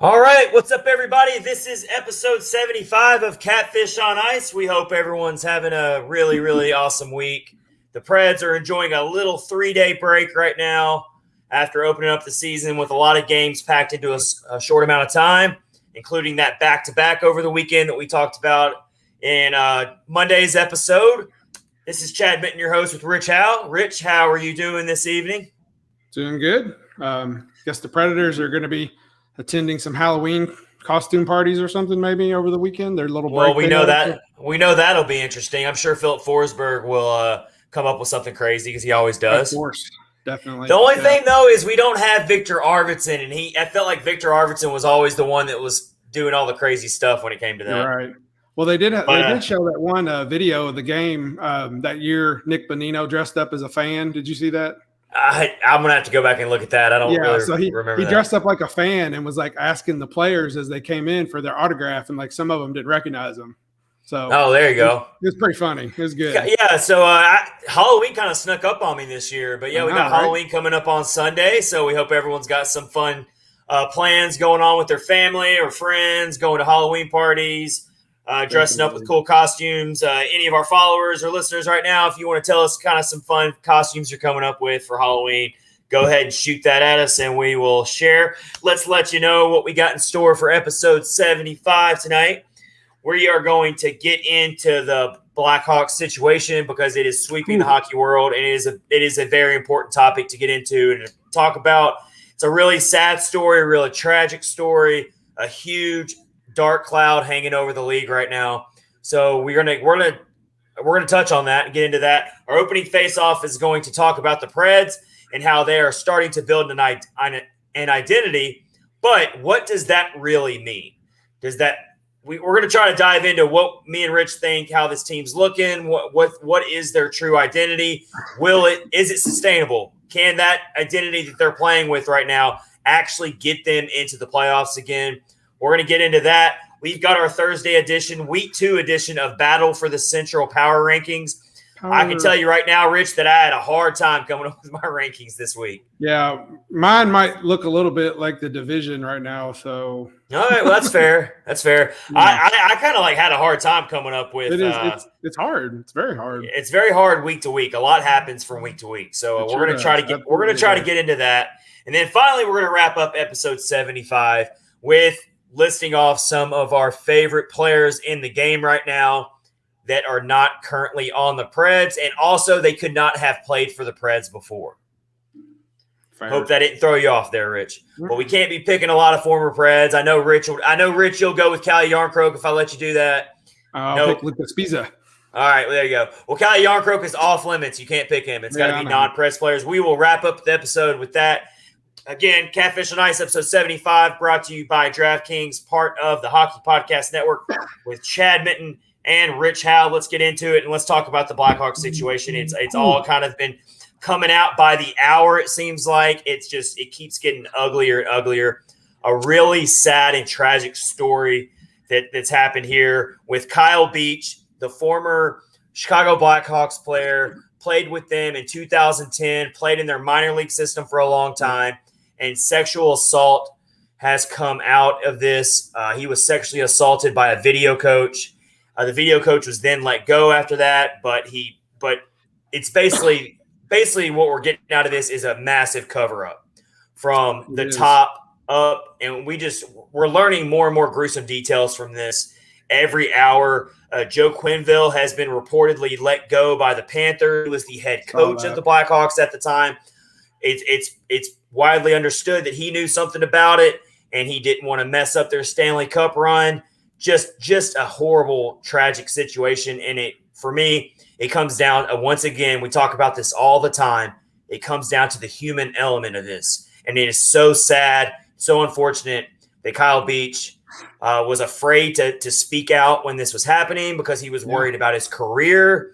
All right, what's up, everybody? This is episode 75 of Catfish on Ice. We hope everyone's having a really, really awesome week. The Preds are enjoying a little 3-day break right now after opening up the season with a lot of games packed into a short amount of time, including that back-to-back over the weekend that we talked about in Monday's episode. This is Chad Minton, your host, with Rich Howe. Rich, how are you doing this evening? Doing good. Guess the Predators are going to be attending some Halloween costume parties or something maybe over the weekend. Their little break. Well, we know that'll be interesting. I'm sure Philip Forsberg will come up with something crazy because he always does. Of course, definitely. The only thing though is we don't have Victor Arvidsson, and I felt like Victor Arvidsson was always the one that was doing all the crazy stuff when it came to that. You're right. Well, they did show that one video of the game that year. Nick Bonino dressed up as a fan. Did you see that? I'm gonna have to go back and look at that. I don't really remember. He dressed up like a fan and was like asking the players as they came in for their autograph, and like some of them didn't recognize him. So there you go. It was pretty funny. It was good. Yeah. So Halloween kind of snuck up on me this year, but yeah, we got Halloween coming up on Sunday. So we hope everyone's got some fun plans going on with their family or friends, going to Halloween parties. Dressing up with cool costumes. Any of our followers or listeners right now, if you want to tell us kind of some fun costumes you're coming up with for Halloween, go ahead and shoot that at us and we will share. Let's let you know what we got in store for episode 75 tonight. We are going to get into the Blackhawks situation because it is sweeping the hockey world, and it is a very important topic to get into and talk about. It's a really sad story, a really tragic story, a huge dark cloud hanging over the league right now. So we're gonna touch on that and get into that. Our opening face-off is going to talk about the Preds and how they are starting to build an identity. But what does that really mean? We're going to try to dive into what me and Rich think, how this team's looking, what is their true identity? Is it sustainable? Can that identity that they're playing with right now actually get them into the playoffs again? We're going to get into that. We've got our Thursday edition, week 2 edition of Battle for the Central Power Rankings. I can tell you right now, Rich, that I had a hard time coming up with my rankings this week. Yeah, mine might look a little bit like the division right now. So, all right, well, that's fair. That's fair. Yeah. I kind of had a hard time coming up with. It is. It's hard. It's very hard. It's very hard week to week. A lot happens from week to week. So we're going to try to get into that, and then finally we're going to wrap up episode 75 with listing off some of our favorite players in the game right now that are not currently on the Preds, and also they could not have played for the Preds before. Fair. Hope that didn't throw you off there, Rich. But we can't be picking a lot of former Preds. I know, Rich, you'll go with Calle Jarnkrok if I let you do that. I'll pick Lucas Pisa. All right, well, there you go. Well, Calle Jarnkrok is off limits. You can't pick him. It's got to be non-Preds players. We will wrap up the episode with that. Again, Catfish on Ice, episode 75, brought to you by DraftKings, part of the Hockey Podcast Network, with Chad Minton and Rich Howe. Let's get into it, and let's talk about the Blackhawks situation. It's all kind of been coming out by the hour, it seems like. It keeps getting uglier and uglier. A really sad and tragic story that's happened here with Kyle Beach, the former Chicago Blackhawks player, played with them in 2010, played in their minor league system for a long time. And sexual assault has come out of this. He was sexually assaulted by a video coach. The video coach was then let go after that, but it's basically what we're getting out of this is a massive cover-up from the top up, and we're learning more and more gruesome details from this every hour. Joe Quenneville has been reportedly let go by the Panthers. He was the head coach of the Blackhawks at the time. It's widely understood that he knew something about it, and he didn't want to mess up their Stanley Cup run. Just a horrible, tragic situation. And for me, it comes down, once again, we talk about this all the time. It comes down to the human element of this. And it is so sad, so unfortunate that Kyle Beach was afraid to speak out when this was happening because he was worried about his career.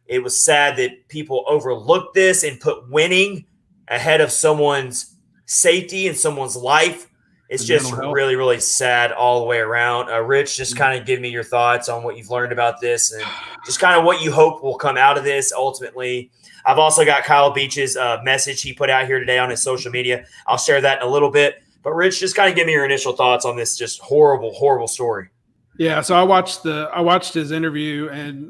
It was sad that people overlooked this and put winning ahead of someone's safety and someone's life. It's just really, really sad all the way around. Rich, just kind of give me your thoughts on what you've learned about this and just kind of what you hope will come out of this ultimately. I've also got Kyle Beach's message he put out here today on his social media. I'll share that in a little bit. But Rich, just kind of give me your initial thoughts on this just horrible, horrible story. Yeah, so I watched his interview, and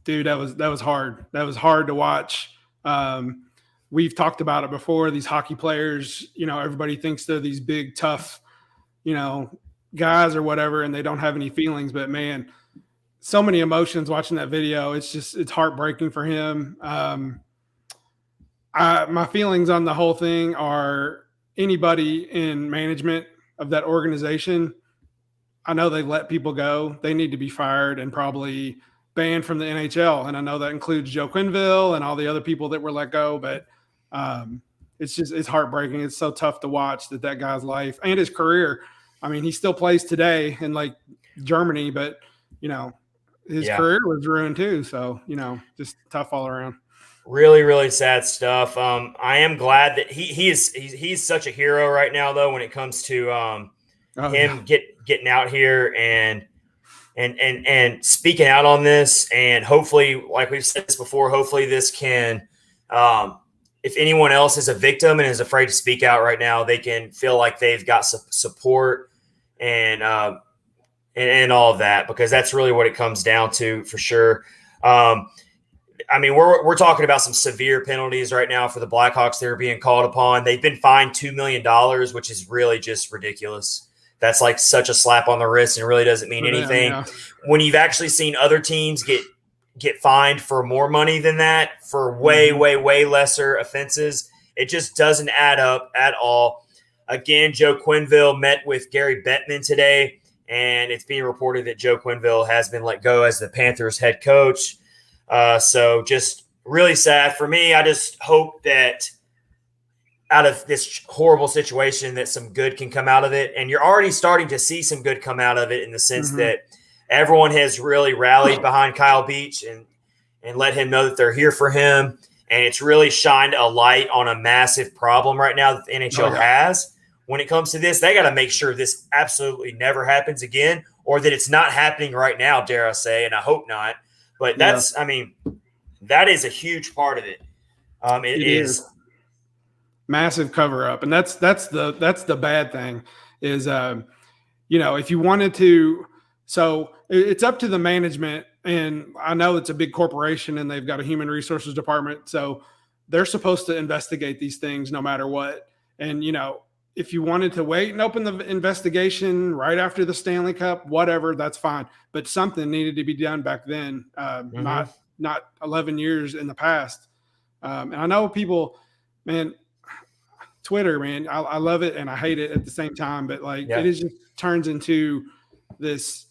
dude, that was hard. That was hard to watch. We've talked about it before. These hockey players, everybody thinks they're these big, tough, guys or whatever, and they don't have any feelings. But man, so many emotions watching that video. It's heartbreaking for him. My feelings on the whole thing are anybody in management of that organization. I know they let people go. They need to be fired and probably banned from the NHL. And I know that includes Joe Quenneville and all the other people that were let go, but it's heartbreaking. It's so tough to watch that guy's life and his career. I mean, he still plays today in like Germany, but his career was ruined too. So, just tough all around. Really, really sad stuff. I am glad that he's such a hero right now, though, when it comes to getting out here and speaking out on this. And hopefully, like we've said this before, hopefully this can, if anyone else is a victim and is afraid to speak out right now, they can feel like they've got support and all of that, because that's really what it comes down to for sure. I mean, we're talking about some severe penalties right now for the Blackhawks that are being called upon. They've been fined $2 million, which is really just ridiculous. That's like such a slap on the wrist and really doesn't mean anything. Yeah. When you've actually seen other teams get fined for more money than that for way, way lesser offenses, it just doesn't add up at all. Again, Joe Quenneville met with Gary Bettman today, and it's being reported that Joe Quenneville has been let go as the Panthers head coach. So just really sad for me. I just hope that out of this horrible situation that some good can come out of it. And you're already starting to see some good come out of it in the sense that everyone has really rallied behind Kyle Beach and let him know that they're here for him. And it's really shined a light on a massive problem right now that the NHL has when it comes to this. They got to make sure this absolutely never happens again, or that it's not happening right now, dare I say, and I hope not. But I mean, that is a huge part of it. It is massive cover up. And that's the bad thing is, if you wanted to, so it's up to the management, and I know it's a big corporation and they've got a human resources department. So they're supposed to investigate these things no matter what. And, if you wanted to wait and open the investigation right after the Stanley Cup, whatever, that's fine. But something needed to be done back then, not 11 years in the past. And I know people, man, Twitter, man, I love it and I hate it at the same time. But it just turns into this,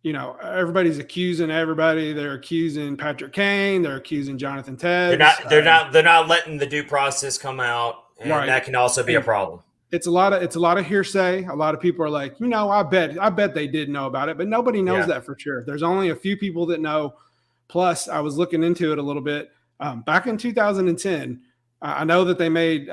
everybody's accusing everybody. They're accusing Patrick Kane. They're accusing Jonathan Toews. They're not letting the due process come out, and that can also be a problem. It's a lot of hearsay. A lot of people are like, I bet they did know about it, but nobody knows that for sure. There's only a few people that know. Plus, I was looking into it a little bit. Back in 2010, I know that they made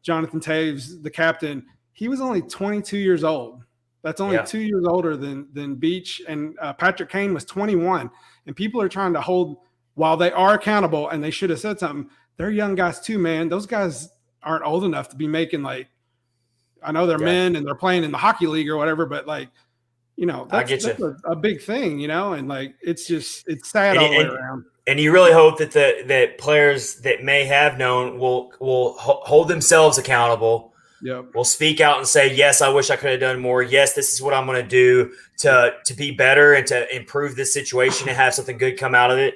Jonathan Toews the captain. He was only 22 years old. That's only 2 years older than Beach, and Patrick Kane was 21. And people are trying to hold, while they are accountable and they should have said something, they're young guys too, man. Those guys aren't old enough to be making I know they're men and they're playing in the hockey league or whatever, but that's a big thing, and it's sad all the way around. And you really hope that that players that may have known will hold themselves accountable. Will speak out and say, yes, I wish I could have done more. Yes, this is what I'm going to do to be better and to improve this situation and have something good come out of it.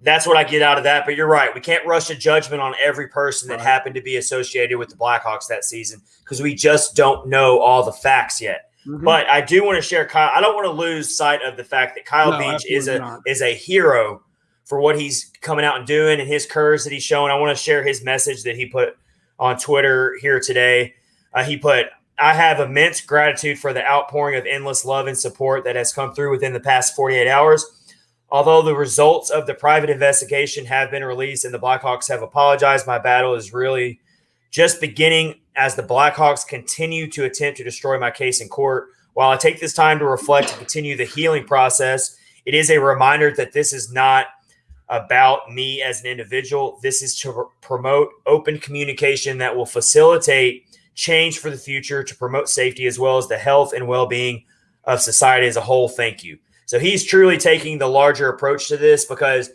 That's what I get out of that. But you're right. We can't rush a judgment on every person that happened to be associated with the Blackhawks that season because we just don't know all the facts yet. But I do want to share Kyle. I don't want to lose sight of the fact that Kyle Beach is a hero for what he's coming out and doing and his curves that he's showing. I want to share his message that he put on Twitter here today. He put, I have immense gratitude for the outpouring of endless love and support that has come through within the past 48 hours. Although the results of the private investigation have been released and the Blackhawks have apologized, my battle is really just beginning as the Blackhawks continue to attempt to destroy my case in court. While I take this time to reflect and continue the healing process, it is a reminder that this is not about me as an individual. This is to promote open communication that will facilitate change for the future to promote safety as well as the health and well-being of society as a whole. Thank you. So he's truly taking the larger approach to this because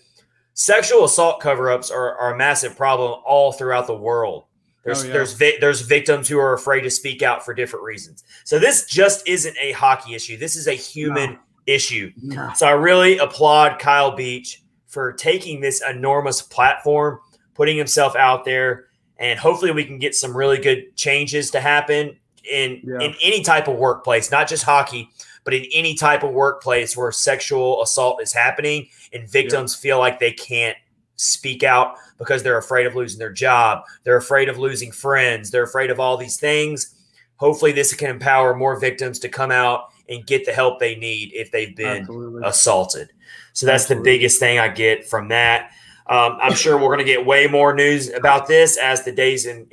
sexual assault cover-ups are a massive problem all throughout the world. There's victims who are afraid to speak out for different reasons. So this just isn't a hockey issue. This is a human issue. No. So I really applaud Kyle Beach for taking this enormous platform, putting himself out there, and hopefully we can get some really good changes to happen in any type of workplace, not just hockey, but in any type of workplace where sexual assault is happening and victims feel like they can't speak out because they're afraid of losing their job. They're afraid of losing friends. They're afraid of all these things. Hopefully this can empower more victims to come out and get the help they need if they've been assaulted. So that's the biggest thing I get from that. I'm sure we're going to get way more news about this as the days and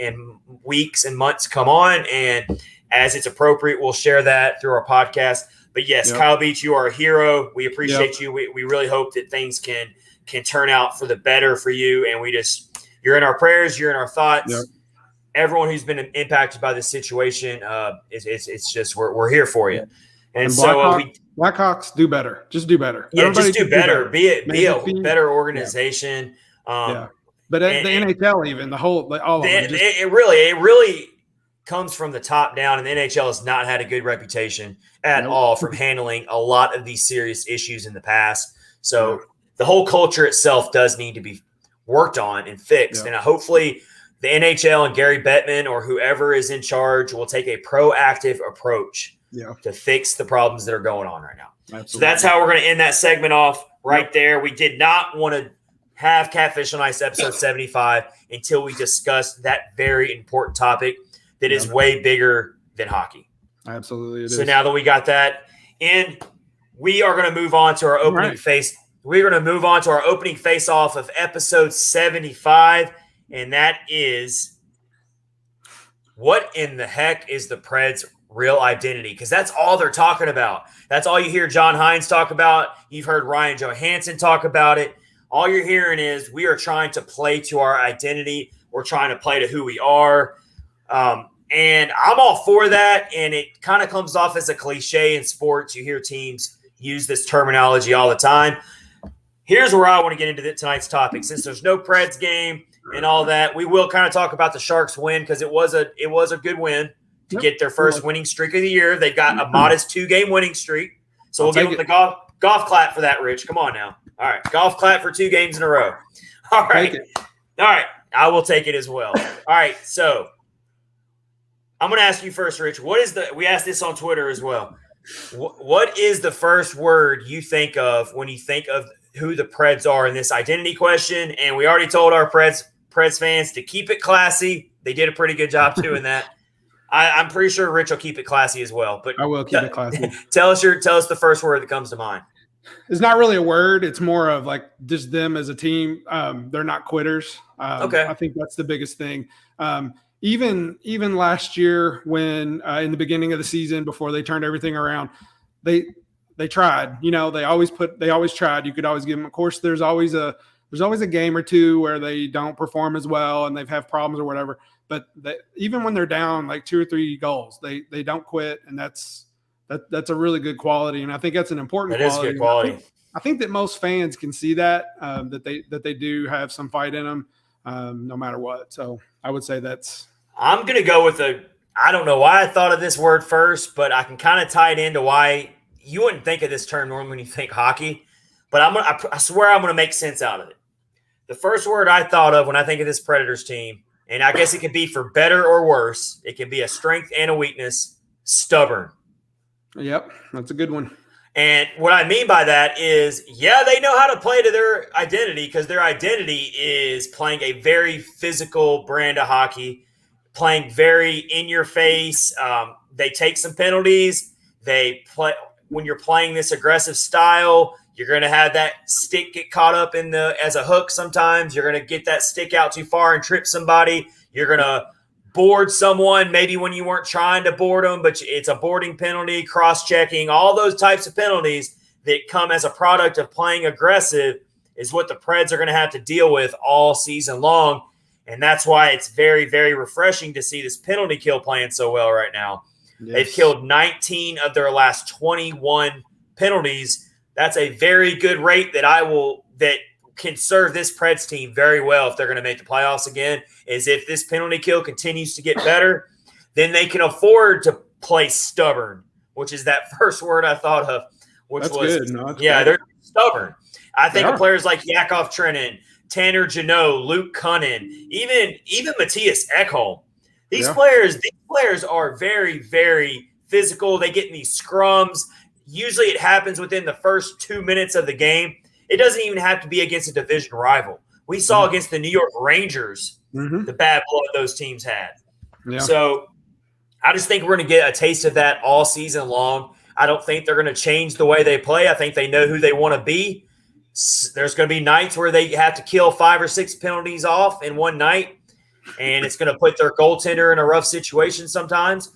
weeks and months come on. And as it's appropriate, we'll share that through our podcast. But yes, Kyle Beach, you are a hero. We appreciate you. We really hope that things can turn out for the better for you. And you're in our prayers. You're in our thoughts. Yep. Everyone who's been impacted by this situation, it's just, we're here for you. And so Blackhawks do better. Just do better. Yeah, just do better. Be a better organization. But the NHL, even all of them. It really comes from the top down, and the NHL has not had a good reputation at all from handling a lot of these serious issues in the past. So the whole culture itself does need to be worked on and fixed. And hopefully the NHL and Gary Bettman or whoever is in charge will take a proactive approach to fix the problems that are going on right now. Absolutely. So that's how we're going to end that segment off right there. We did not want to have Catfish on Ice episode 75 until we discussed that very important topic that is way bigger than hockey. Absolutely. So now that we got that in, we are going to move on to our opening face. We're going to move on to our opening face-off of episode 75, and that is, what in the heck is the Preds' real identity? Because that's all they're talking about. That's all you hear John Hines talk about. You've heard Ryan Johansen talk about it. All you're hearing is we are trying to play to our identity. We're trying to play to who we are. And I'm all for that, and it kind of comes off as a cliche in sports. You hear teams use this terminology all the time. Here's where I want to get into tonight's topic. Since there's no Preds game and all that, we will kind of talk about the Sharks win because it was a good win to get their first winning streak of the year. They've got a modest 2-game winning streak. So we'll give them the golf clap for that, Rich. Come on now. All right. Golf clap for 2 games in a row. All right. All right. I will take it as well. All right. So I'm going to ask you first, Rich. We asked this on Twitter as well. What is the first word you think of when you think of who the Preds are in this identity question? And we already told our Preds fans to keep it classy. They did a pretty good job doing that. I'm pretty sure Rich will keep it classy as well. But I will keep it classy. Tell us the first word that comes to mind. It's not really a word. It's more of like just them as a team. They're not quitters. I think that's the biggest thing. Even last year when in the beginning of the season before they turned everything around, they tried. They always tried. You could always give them. Of course, there's always a game or two where they don't perform as well and they've have problems or whatever. But even when they're down like 2 or 3 goals, they don't quit, and that's a really good quality. And I think that's an important quality. That is good quality. I think that most fans can see that they do have some fight in them, no matter what. So I would say that's. I'm going to go with I don't know why I thought of this word first, but I can kind of tie it into why you wouldn't think of this term normally when you think hockey. But I swear I'm going to make sense out of it. The first word I thought of when I think of this Predators team, and I guess it could be for better or worse, it can be a strength and a weakness, stubborn. Yep, that's a good one. And what I mean by that is, they know how to play to their identity because their identity is playing a very physical brand of hockey, playing very in your face. They take some penalties. They play when you're playing this aggressive style. You're going to have that stick get caught up as a hook sometimes. You're going to get that stick out too far and trip somebody. You're going to board someone maybe when you weren't trying to board them, but it's a boarding penalty, cross-checking, all those types of penalties that come as a product of playing aggressive is what the Preds are going to have to deal with all season long. And that's why it's very, very refreshing to see this penalty kill playing so well right now. Yes. They've killed 19 of their last 21 penalties. That's a very good rate that can serve this Preds team very well if they're going to make the playoffs again. Is if this penalty kill continues to get better, then they can afford to play stubborn, which is that first word I thought of, which that's was good. No, yeah, they're stubborn. I think of players like Yakov Trenin, Tanner Jeannot, Luke Cunnin, even Matthias Ekholm. These players are very, very physical. They get in these scrums. Usually it happens within the first 2 minutes of the game. It doesn't even have to be against a division rival. We saw against the New York Rangers the bad blood those teams had. Yeah. So I just think we're going to get a taste of that all season long. I don't think they're going to change the way they play. I think they know who they want to be. There's going to be nights where they have to kill 5 or 6 penalties off in one night, and it's going to put their goaltender in a rough situation sometimes.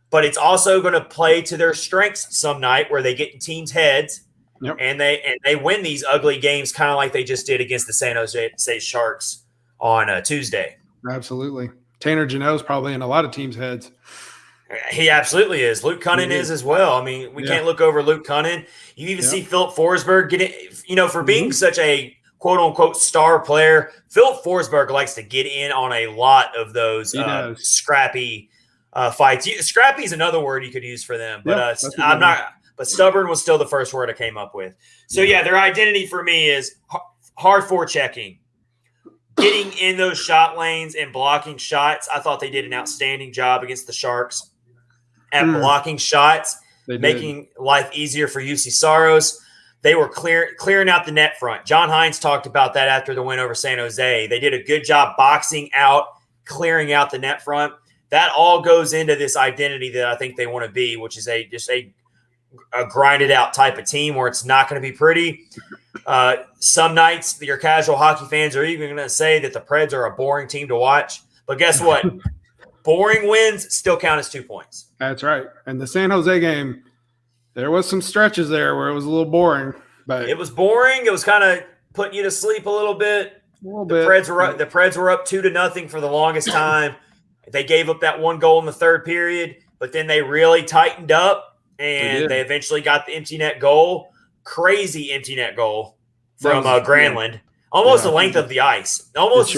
But it's also going to play to their strengths some night where they get in teams' heads and they win these ugly games, kind of like they just did against the San Jose Sharks on Tuesday. Absolutely. Tanner Jeannot is probably in a lot of teams' heads. He absolutely is. Luke Cunnin is as well. I mean, we can't look over Luke Cunnin. You even see Philip Forsberg get it, for being such a quote-unquote star player, Philip Forsberg likes to get in on a lot of those scrappy fights. Scrappy is another word you could use for them, but but stubborn was still the first word I came up with. So, their identity for me is hard forechecking, getting in those shot lanes and blocking shots. I thought they did an outstanding job against the Sharks at blocking shots, making life easier for UC Saros. They were clearing out the net front. John Hines talked about that after the win over San Jose. They did a good job boxing out, clearing out the net front. That all goes into this identity that I think they want to be, which is just a grinded out type of team where it's not going to be pretty. Some nights your casual hockey fans are even going to say that the Preds are a boring team to watch. But guess what? Boring wins still count as 2 points. That's right. And the San Jose game, there was some stretches there where it was a little boring. But it was boring. It was kind of putting you to sleep a little bit. The Preds were up 2-0 for the longest time. They gave up that one goal in the third period, but then they really tightened up, and they eventually got the empty net goal. Crazy empty net goal from Granlund. Almost the length of the ice. Almost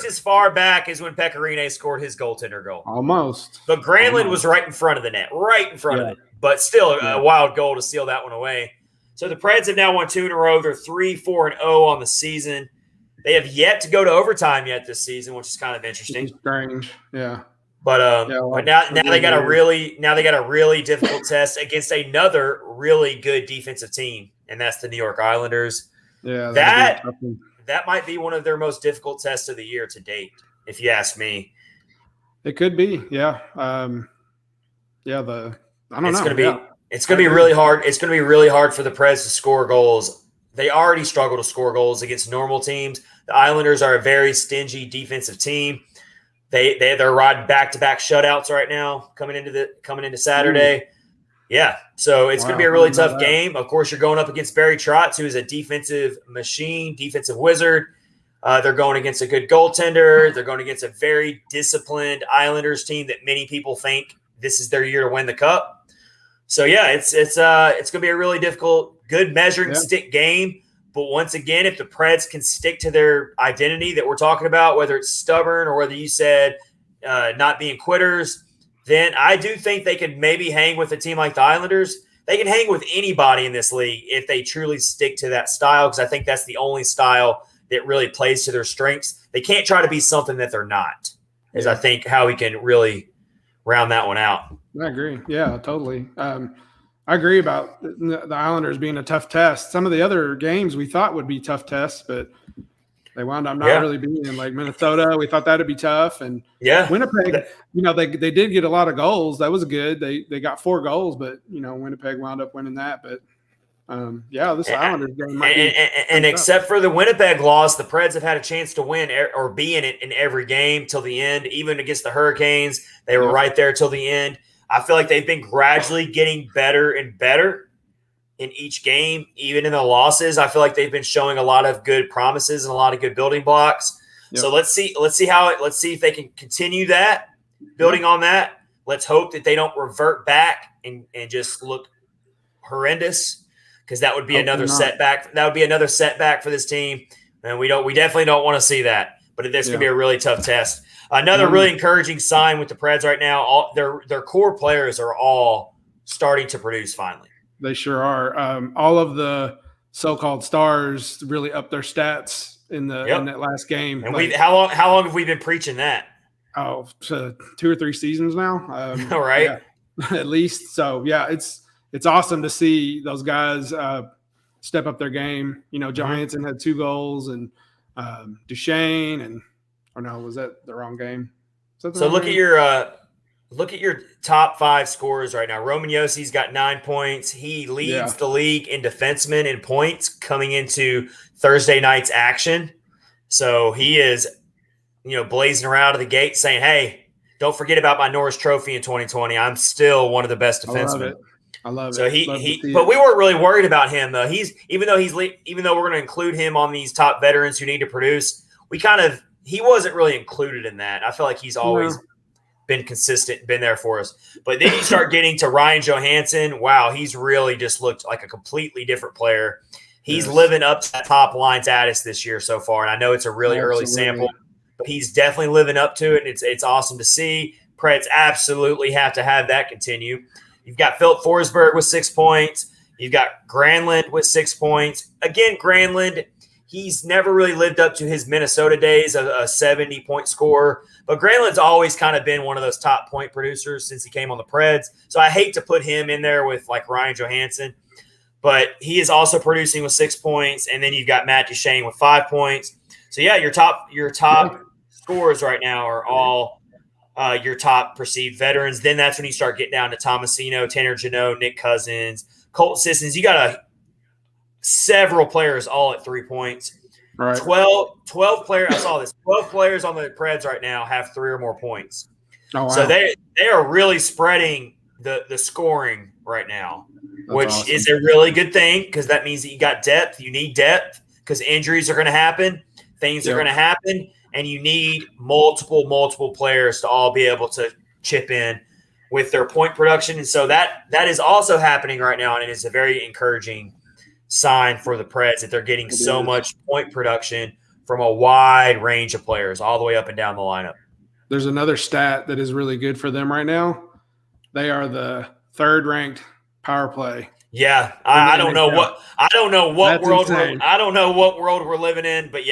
as far back as when Pecorine scored his goaltender goal. Almost. But Granlund was right in front of the net, right in front of it. But still a wild goal to seal that one away. So the Preds have now won 2 in a row. They're 3-4-0 on the season. They have yet to go to overtime yet this season, which is kind of interesting. Strange, yeah. But now they got a really difficult test against another really good defensive team, and that's the New York Islanders. Yeah, that might be one of their most difficult tests of the year to date, if you ask me. It could be, yeah. I don't know. It's going to be really hard. It's going to be really hard for the Preds to score goals. They already struggle to score goals against normal teams. The Islanders are a very stingy defensive team. They're riding back-to-back shutouts right now coming into Saturday. Yeah, so it's going to be a really tough game. Of course, you're going up against Barry Trotz, who is a defensive machine, defensive wizard. They're going against a good goaltender. They're going against a very disciplined Islanders team that many people think this is their year to win the cup. So yeah, it's going to be a really difficult, good measuring stick game. But once again, if the Preds can stick to their identity that we're talking about, whether it's stubborn or whether you said not being quitters, then I do think they could maybe hang with a team like the Islanders. They can hang with anybody in this league if they truly stick to that style, because I think that's the only style that really plays to their strengths. They can't try to be something that they're not, is I think how we can really round that one out. I agree. Yeah, totally. I agree about the Islanders being a tough test. Some of the other games we thought would be tough tests, but they wound up not really being. Like Minnesota, we thought that would be tough. And Winnipeg, they did get a lot of goals. That was good. They got 4 goals, but, Winnipeg wound up winning that. But, this Islanders game might be and except for the Winnipeg loss, the Preds have had a chance to win or be in it in every game till the end. Even against the Hurricanes, they were right there till the end. I feel like they've been gradually getting better and better in each game, even in the losses. I feel like they've been showing a lot of good promises and a lot of good building blocks. Yep. So let's see if they can continue that, building on that. Let's hope that they don't revert back and just look horrendous, because that would be another setback. That would be another setback for this team, and we definitely don't want to see that. But this could be a really tough test. Another really encouraging sign with the Preds right now, all their core players are all starting to produce finally. They sure are. All of the so-called stars really upped their stats in that last game. And how long have we been preaching that? Oh, so 2 or 3 seasons now. All right, at least. So it's awesome to see those guys step up their game. You know, Johansen had 2 goals, and Duchesne was that the wrong game? So look at your top 5 scorers right now. Roman Yossi's got 9 points. He leads the league in defensemen in points coming into Thursday night's action. So he is, blazing around of the gate saying, "Hey, don't forget about my Norris Trophy in 2020. I'm still one of the best defensemen." I love it. So but we weren't really worried about him though. Even though we're going to include him on these top veterans who need to produce, he wasn't really included in that. I feel like he's always been consistent, been there for us. But then you start getting to Ryan Johansen. Wow, he's really just looked like a completely different player. He's living up to that top line status this year so far, and I know it's a really early sample, but he's definitely living up to it. And it's awesome to see. Preds absolutely have to have that continue. You've got Philip Forsberg with 6 points. You've got Granlund with 6 points. Again, Granlund, he's never really lived up to his Minnesota days, a 70-point scorer. But Granlund's always kind of been one of those top point producers since he came on the Preds. So I hate to put him in there with like Ryan Johansen. But he is also producing with 6 points. And then you've got Matt Duchesne with 5 points. So, your top scorers right now are all your top perceived veterans. Then that's when you start getting down to Tomasino, Tanner Jeannot, Nick Cousins, Colton Sissons. You got several players all at 3 points. Right. 12 players. I saw this. 12 players on the Preds right now have 3 or more points. Oh, wow. So they are really spreading the scoring right now, which is a really good thing, because that means that you got depth. You need depth because injuries are going to happen. Things are going to happen. And you need multiple players to all be able to chip in with their point production. And so that is also happening right now, and it is a very encouraging sign for the Preds that they're getting so much point production from a wide range of players all the way up and down the lineup. There's another stat that is really good for them right now. They are the 3rd-ranked power play. Yeah, I don't know what world we're living in, but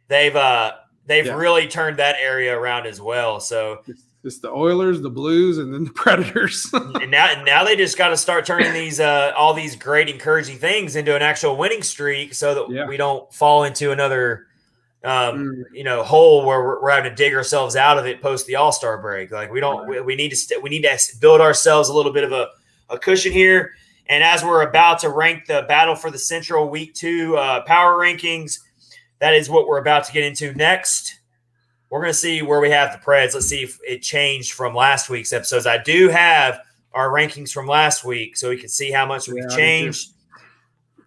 they've really turned that area around as well. So it's the Oilers, the Blues, and then the Predators. and now they just got to start turning these all these great encouraging things into an actual winning streak, so that we don't fall into another hole where we're having to dig ourselves out of it post the All-Star break. Like we need to build ourselves a little bit of a cushion here. And as we're about to rank the Battle for the Central Week 2 power rankings, that is what we're about to get into next. We're going to see where we have the Preds. Let's see if it changed from last week's episodes. I do have our rankings from last week, so we can see how much we've changed.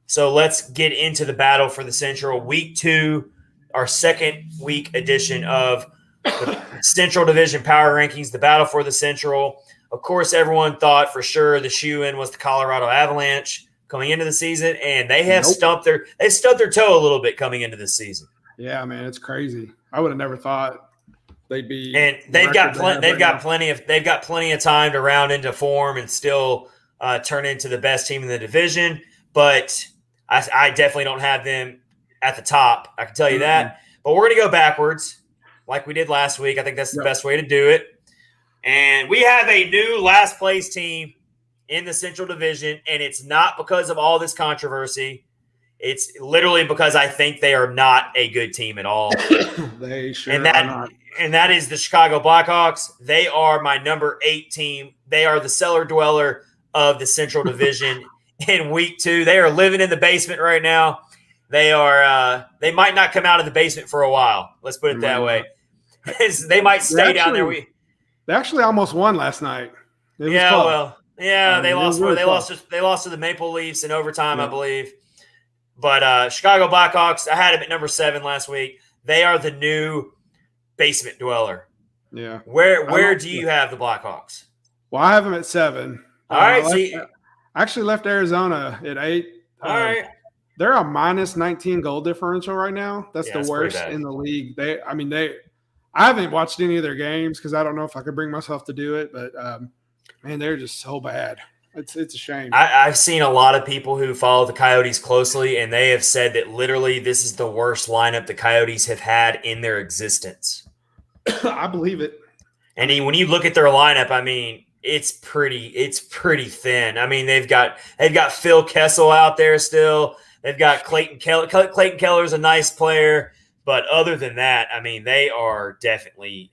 So let's get into the Battle for the Central Week 2, our second week edition of the Central Division Power Rankings, the Battle for the Central. Of course, everyone thought for sure the shoe-in was the Colorado Avalanche coming into the season, and they have stumped their toe a little bit coming into this season. Yeah, man, it's crazy. I would have never thought they'd be. And they've got plenty of time to round into form and still turn into the best team in the division. But I definitely don't have them at the top. I can tell you that. But we're going to go backwards, like we did last week. I think that's the best way to do it. And we have a new last place team in the Central Division, and it's not because of all this controversy. It's literally because I think they are not a good team at all. They sure are not. And that is the Chicago Blackhawks. They are my number 8 team. They are the cellar dweller of the Central Division in week 2. They are living in the basement right now. They might not come out of the basement for a while. Let's put it that way. They might stay down there. They actually almost won last night. They lost to the Maple Leafs in overtime, I believe. But Chicago Blackhawks, I had them at number 7 last week. they are the new basement dweller. Yeah. Where do you have the Blackhawks? Well, I have them at 7. All right. I actually left Arizona at 8. All right. They're a minus 19 goal differential right now. That's the worst in the league. I haven't watched any of their games because I don't know if I could bring myself to do it, but man, they're just so bad. It's a shame. I've seen a lot of people who follow the Coyotes closely, and they have said that literally this is the worst lineup the Coyotes have had in their existence. I believe it. And when you look at their lineup, I mean, it's pretty thin. I mean, they've got Phil Kessel out there still. They've got Clayton Keller. Clayton Keller's a nice player, but other than that, I mean, they are definitely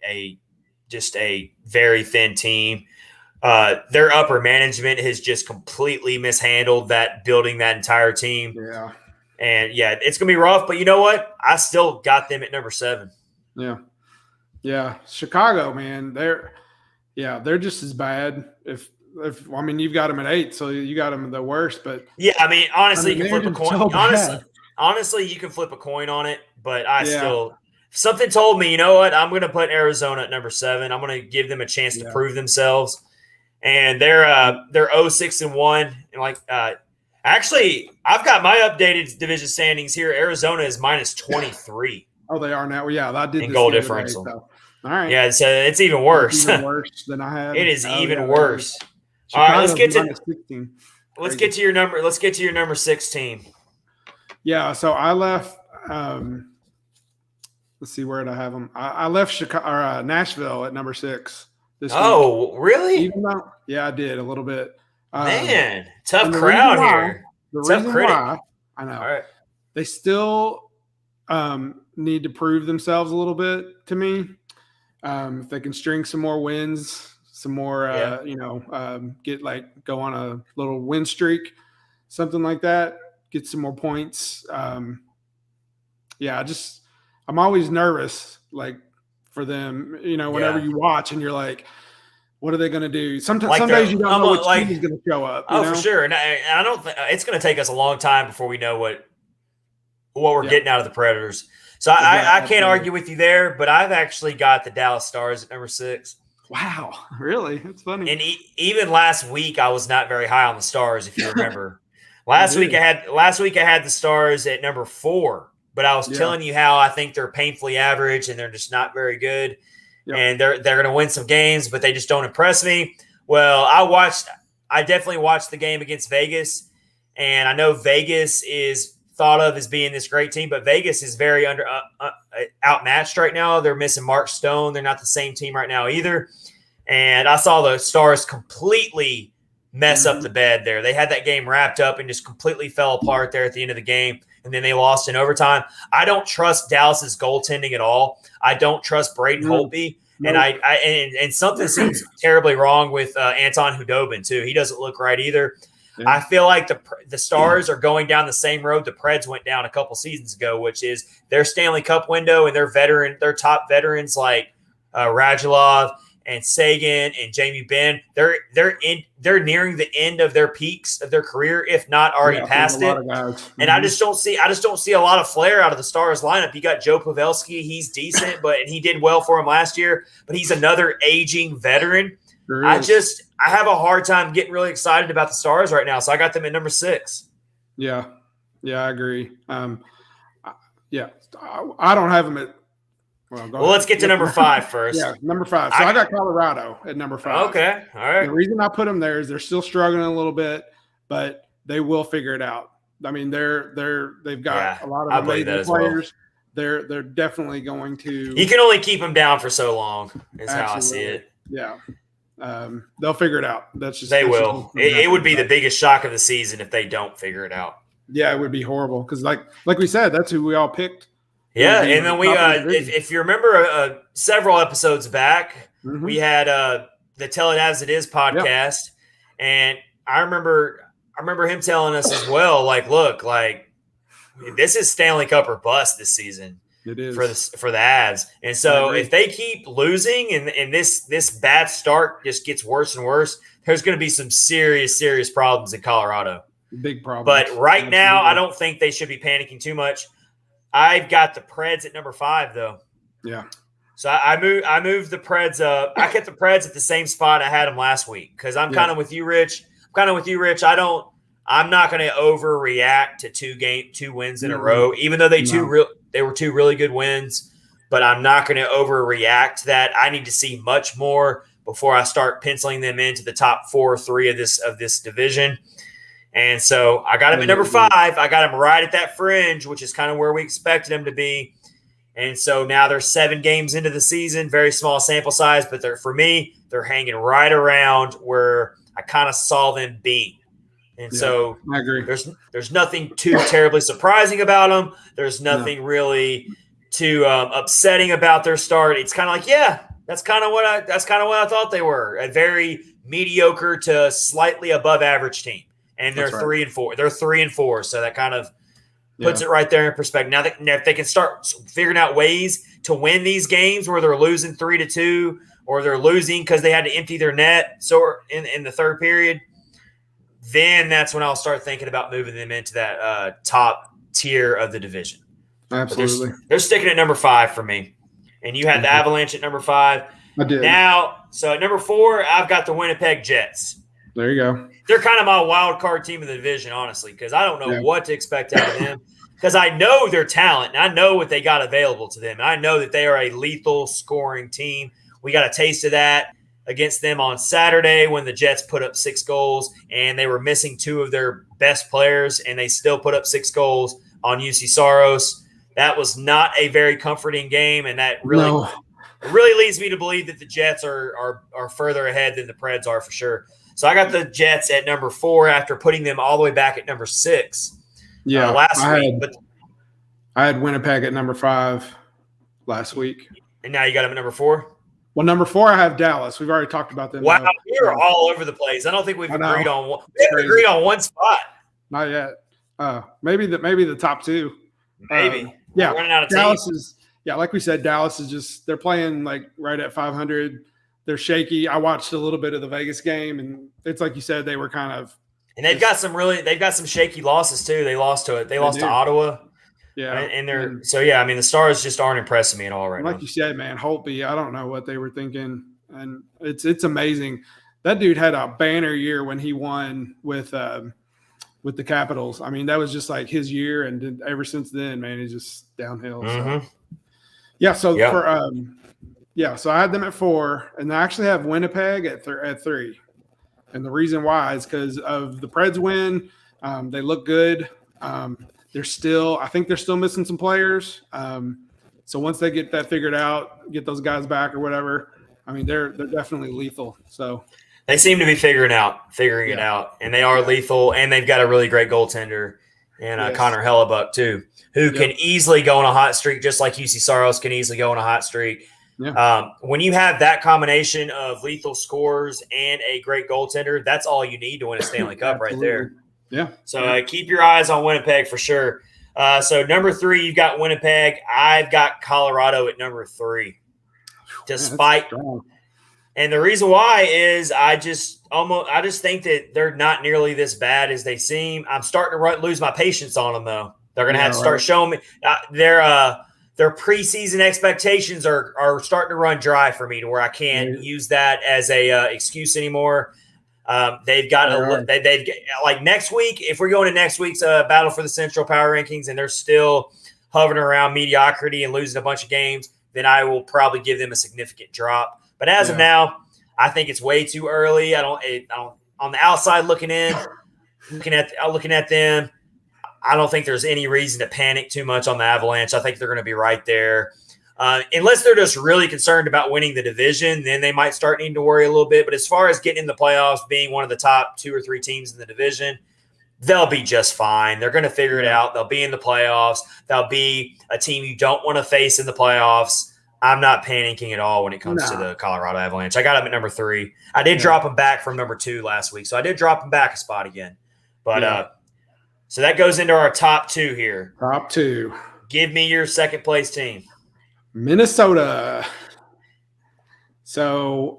just a very thin team. Their upper management has just completely mishandled building that entire team. Yeah. And it's gonna be rough, but you know what? I still got them at number 7. Yeah. Yeah. Chicago, man, they're just as bad. If you've got them at 8, so you got them the worst. But yeah, I mean, honestly, you can flip a coin. So honestly, you can flip a coin on it. But something told me, you know what? I'm going to put Arizona at number 7. I'm going to give them a chance to prove themselves. And they're 0-6-1. And actually, I've got my updated division standings here. Arizona is minus 23. Oh, they are now. Yeah, I did. In goal differential. Day, so. All right. Yeah, so it's even worse. It's even worse than I had. It is even worse. All right, let's get to your number. Let's get to your number 16. Yeah, so I left. Let's see, where did I have them? I left Nashville at number 6. This week. Really? Even though, I did a little bit. Man, tough crowd here. The reason why, I know. All right. They still need to prove themselves a little bit to me. If they can string some more wins, some more, go on a little win streak, something like that, get some more points. I'm always nervous, for them, whenever you watch and you're like, what are they going to do? Some days you don't know which team is going to show up. For sure. And I don't think it's going to take us a long time before we know what we're getting out of the Predators. So I can't argue with you there, but I've actually got the Dallas Stars at number 6. Wow, really? That's funny. And even last week, I was not very high on the Stars, if you remember. Last week I had the Stars at number 4, but I was telling you how I think they're painfully average and they're just not very good. Yep. And they're going to win some games, but they just don't impress me. Well, I definitely watched the game against Vegas, and I know Vegas is thought of as being this great team, but Vegas is very outmatched right now. They're missing Mark Stone. They're not the same team right now either. And I saw the Stars completely mess up the bed there. They had that game wrapped up and just completely fell apart there at the end of the game. And then they lost in overtime. I don't trust Dallas's goaltending at all. I don't trust Braden Holtby. And and something seems terribly wrong with Anton Hudobin too. He doesn't look right either. Yeah. I feel like the Stars are going down the same road the Preds went down a couple seasons ago, which is their Stanley Cup window and their top veterans like Radulov and Sagan and Jamie Benn. They're nearing the end of their peaks of their career, if not already past it. And I just don't see a lot of flair out of the Stars lineup. You got Joe Pavelski, he's decent, and he did well for him last year, but he's another aging veteran. Sure I have a hard time getting really excited about the Stars right now, so I got them at number 6. Yeah, I agree. I don't have them at. Well, let's get to number 5 first. Yeah, number 5. So I got Colorado at number 5. Okay, all right. The reason I put them there is they're still struggling a little bit, but they will figure it out. I mean, they've got a lot of amazing players. Well. They're definitely going to. You can only keep them down for so long. Is how I see it. Yeah. They'll figure it out. They will. It would be the biggest shock of the season if they don't figure it out. Yeah, it would be horrible because, like we said, that's who we all picked. Yeah, and then we, if you remember, several episodes back, we had the Tell It As It Is podcast, and I remember him telling us as well, look, this is Stanley Cup or bust this season. It is for the Avs, and so if they keep losing and this bad start just gets worse and worse, there's going to be some serious problems in Colorado. Big problems. But right now, I don't think they should be panicking too much. I've got the Preds at number 5, though. Yeah. So I moved the Preds up. I kept the Preds at the same spot I had them last week because I'm kind of with you, Rich. I'm not going to overreact to two wins in a row, even though they were two really good wins. But I'm not going to overreact to that. I need to see much more before I start penciling them into the top 4 or 3 of this division. And so I got them at number 5. I got them right at that fringe, which is kind of where we expected them to be. And so now they're 7 games into the season, very small sample size, but they're hanging right around where I kind of saw them be. And so I agree. There's nothing too terribly surprising about them. There's nothing really too upsetting about their start. It's kind of like, that's kind of what I thought they were. A very mediocre to slightly above average team. And they're 3-4. They're 3-4. So that kind of puts it right there in perspective. Now if they can start figuring out ways to win these games where they're losing 3-2 or they're losing because they had to empty their net in the third period, then that's when I'll start thinking about moving them into that top tier of the division. Absolutely. They're sticking at number 5 for me. And you had the Avalanche at number 5. I did. Now, so at number 4, I've got the Winnipeg Jets. There you go. They're kind of my wild card team in the division, honestly, because I don't know what to expect out of them. Because I know their talent, and I know what they got available to them. And I know that they are a lethal scoring team. We got a taste of that against them on Saturday when the Jets put up 6 goals, and they were missing 2 of their best players, and they still put up 6 goals on UC Saros. That was not a very comforting game, and that really leads me to believe that the Jets are further ahead than the Preds are for sure. So I got the Jets at number 4 after putting them all the way back at number 6 last week. I had Winnipeg at number 5 last week. And now you got them at number 4? Well, number 4, I have Dallas. We've already talked about them. Wow, we're all over the place. I don't think we've agreed on one. We haven't agreed on one spot. Not yet. Maybe the top 2. Maybe. Yeah, we're running out of Dallas team. like we said, Dallas is just – they're playing like right at 500. They're shaky. I watched a little bit of the Vegas game, and it's like you said, they were kind of – and they've got some shaky losses too. They lost to Ottawa. Yeah. And the Stars just aren't impressing me at all right now. Like you said, man, Holtby, I don't know what they were thinking. And it's amazing. That dude had a banner year when he won with the Capitals. I mean, that was just like his year, and ever since then, man, he's just downhill. Mm-hmm. So I had them at 4, and I actually have Winnipeg at 3. And the reason why is because of the Preds win. They look good. I think they're still missing some players. So once they get that figured out, get those guys back or whatever, I mean, they're definitely lethal. So they seem to be figuring it out, and they are lethal, and they've got a really great goaltender and Connor Hellebuck too, who can easily go on a hot streak, just like UC Saros can easily go on a hot streak. Yeah. When you have that combination of lethal scores and a great goaltender, that's all you need to win a Stanley Cup right there. Yeah. So keep your eyes on Winnipeg for sure. So number 3, you've got Winnipeg. I've got Colorado at number 3. And the reason why is I just think that they're not nearly this bad as they seem. I'm starting to lose my patience on them though. They're going to have to start showing me their preseason expectations are starting to run dry for me to where I can't use that as a excuse anymore. They've got like next week. If we're going to next week's battle for the Central Power Rankings and they're still hovering around mediocrity and losing a bunch of games, then I will probably give them a significant drop. But as of now, I think it's way too early. I don't. On the outside looking at them, I don't think there's any reason to panic too much on the Avalanche. I think they're going to be right there. Unless they're just really concerned about winning the division, then they might start needing to worry a little bit. But as far as getting in the playoffs, being one of the top 2 or 3 teams in the division, they'll be just fine. They're going to figure it out. They'll be in the playoffs. They'll be a team you don't want to face in the playoffs. I'm not panicking at all when it comes to the Colorado Avalanche. I got them at number 3. I did drop them back from number 2 last week, so I did drop them back a spot again. But so that goes into our top 2 here. Top 2. Give me your second place team. Minnesota. So,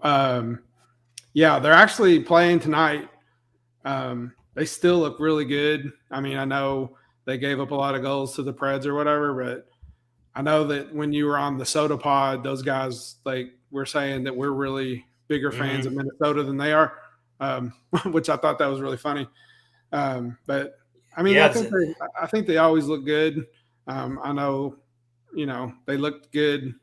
they're actually playing tonight. They still look really good. I mean, I know they gave up a lot of goals to the Preds or whatever. But I know that when you were on the Soda Pod, those guys were saying that we're really bigger fans of Minnesota than they are, which I thought that was really funny. But I mean, I think they always look good. I know, they looked good.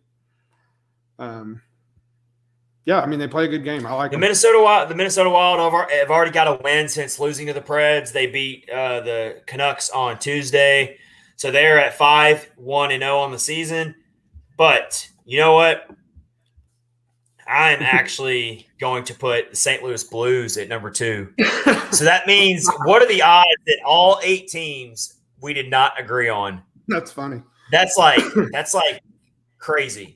Yeah, I mean, they play a good game. I like the Minnesota Wild. The Minnesota Wild have already got a win since losing to the Preds. They beat the Canucks on Tuesday, so they're at 5-1-0 on the season. But you know what? I'm actually going to put the St. Louis Blues at number 2. So that means, what are the odds that all 8 teams we did not agree on? That's funny. That's like crazy.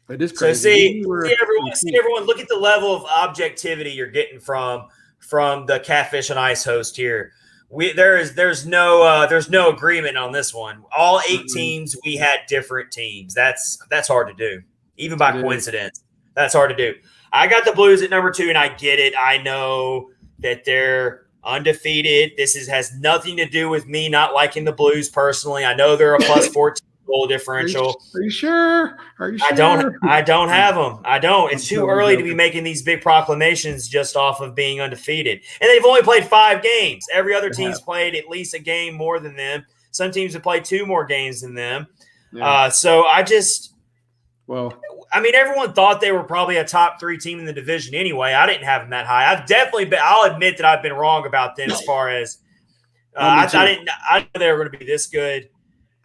It is crazy. So see everyone, look at the level of objectivity you're getting from the Catfish and Ice host here. There's no agreement on this one. All 8 teams, we had different teams. That's hard to do, even by coincidence. That's hard to do. I got the Blues at number 2, and I get it. I know that they're undefeated. This has nothing to do with me not liking the Blues personally. I know they're a plus 14 goal differential. Are you sure? I don't have them. I don't. It's too early to be making these big proclamations just off of being undefeated. And they've only played 5 games. Every other team's played at least a game more than them. Some teams have played 2 more games than them. Yeah. So everyone thought they were probably a top 3 team in the division anyway. I didn't have them that high. I'll admit that I've been wrong about them as far as I know they were going to be this good,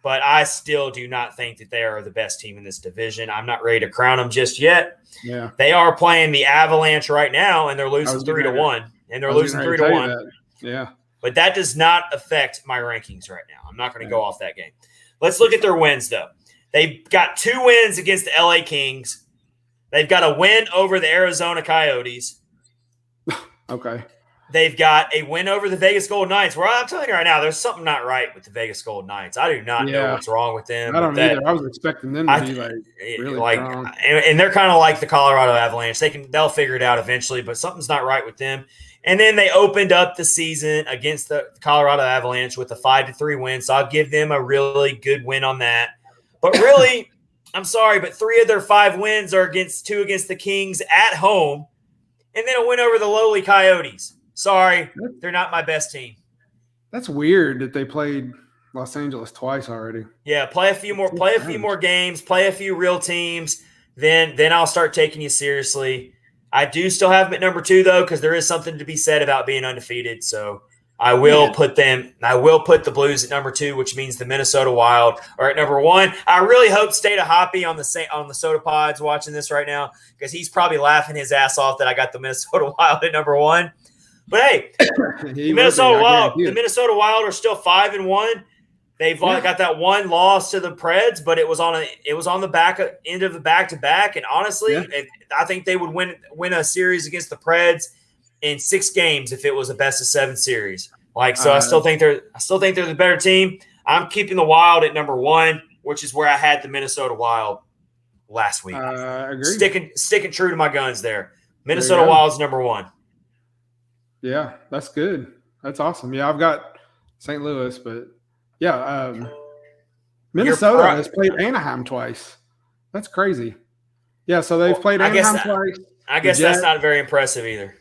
but I still do not think that they are the best team in this division. I'm not ready to crown them just yet. Yeah. They are playing the Avalanche right now, and they're losing 3-1. And they're losing 3-1. Yeah. But that does not affect my rankings right now. I'm not going to go off that game. Let's look at their wins, though. They've got 2 wins against the LA Kings. They've got a win over the Arizona Coyotes. Okay. They've got a win over the Vegas Golden Knights. Where I'm telling you right now, there's something not right with the Vegas Golden Knights. I do not know what's wrong with them. I don't either. I was expecting them to be really strong. And they're kind of like the Colorado Avalanche. They'll figure it out eventually, but something's not right with them. And then they opened up the season against the Colorado Avalanche with a 5-3 win. So I'll give them a really good win on that. But really, I'm sorry, but 3 of their 5 wins are 2 against the Kings at home, and then a win over the lowly Coyotes. Sorry, they're not my best team. That's weird that they played Los Angeles twice already. Yeah, play a few more games, play a few real teams, then I'll start taking you seriously. I do still have them at number 2 though, because there is something to be said about being undefeated. So I will put the Blues at number 2, which means the Minnesota Wild are at number 1. I really hope State of Hoppy on the Soda Pods watching this right now, because he's probably laughing his ass off that I got the Minnesota Wild at number 1. But hey, the Minnesota Wild are still 5-1. They've got that one loss to the Preds, but it was on the end of the back-to-back. And honestly, I think they would win a series against the Preds in 6 games if it was a best-of-7 series. I still think they're the better team. I'm keeping the Wild at number 1, which is where I had the Minnesota Wild last week. Agreed. Sticking true to my guns there. Minnesota Wild's number 1. Yeah, that's good. That's awesome. Yeah, I've got St. Louis, but Minnesota has played Anaheim twice. That's crazy. Yeah, so they've played Anaheim twice. I guess that's not very impressive either.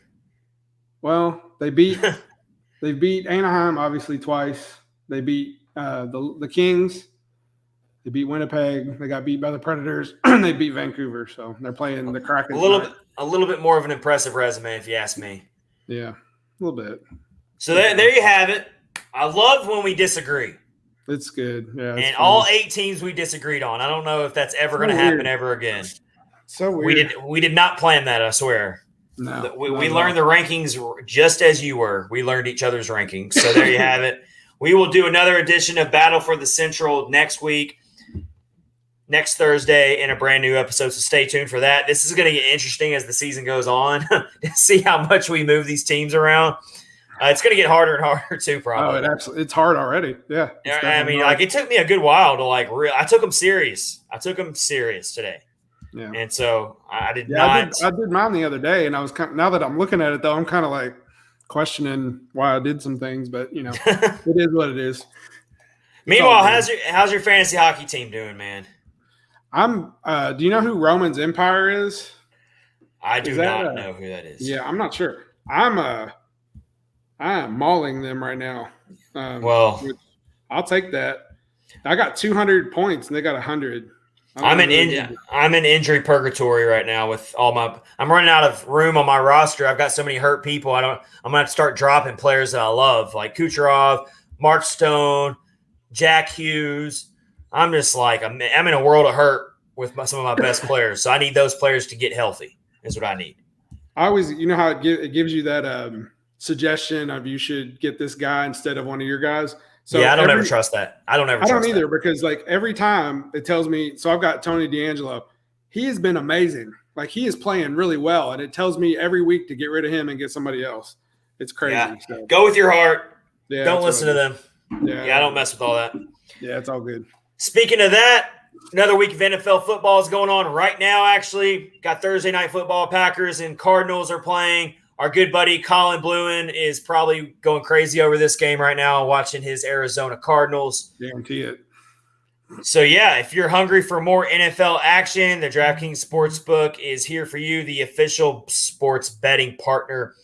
Well, they beat Anaheim obviously twice. They beat the Kings. They beat Winnipeg. They got beat by the Predators. They beat Vancouver. So they're playing the Kraken. A little bit more of an impressive resume, if you ask me. Yeah, a little bit. So there you have it. I love when we disagree. It's good. Yeah. And all 8 teams we disagreed on. I don't know if that's ever going to happen ever again. So weird. We did not plan that, I swear. No. We learned the rankings just as you were. We learned each other's rankings. So there you have it. We will do another edition of Battle for the Central next week, next Thursday, in a brand new episode. So stay tuned for that. This is going to get interesting as the season goes on to see how much we move these teams around. It's going to get harder and harder too, probably. Oh, it's hard already. Yeah. I mean, it took me a good while to I took them serious. I took them serious today. Yeah. And so I did not. I did mine the other day, and I was now that I'm looking at it though, I'm kind of questioning why I did some things, but it is what it is. Meanwhile, how's your fantasy hockey team doing, man? Do you know who Roman's Empire is? I do not know who that is. Yeah, I'm not sure. I am mauling them right now. I'll take that. I got 200 points and they got 100. I'm in injury purgatory right now with all my. I'm running out of room on my roster. I've got so many hurt people. I'm gonna have to start dropping players that I love, like Kucharov, Mark Stone, Jack Hughes. I'm just like I'm in a world of hurt with some of my best players. So I need those players to get healthy. Is what I need. I always, you know how it gives you that suggestion of you should get this guy instead of one of your guys. So yeah, I don't ever trust that. I don't either because like every time it tells me. So I've got Tony DeAngelo. He has been amazing. Like he is playing really well, and it tells me every week to get rid of him and get somebody else. It's crazy. Yeah. So. Go with your heart. Yeah, don't listen to them. Yeah, I don't mess with all that. Yeah, it's all good. Speaking of that, another week of NFL football is going on right now, actually. Got Thursday night football. Packers and Cardinals are playing. Our good buddy Colin Bluen is probably going crazy over this game right now, watching his Arizona Cardinals. Guarantee it. So, yeah, if you're hungry for more NFL action, the DraftKings Sportsbook is here for you, the official sports betting partner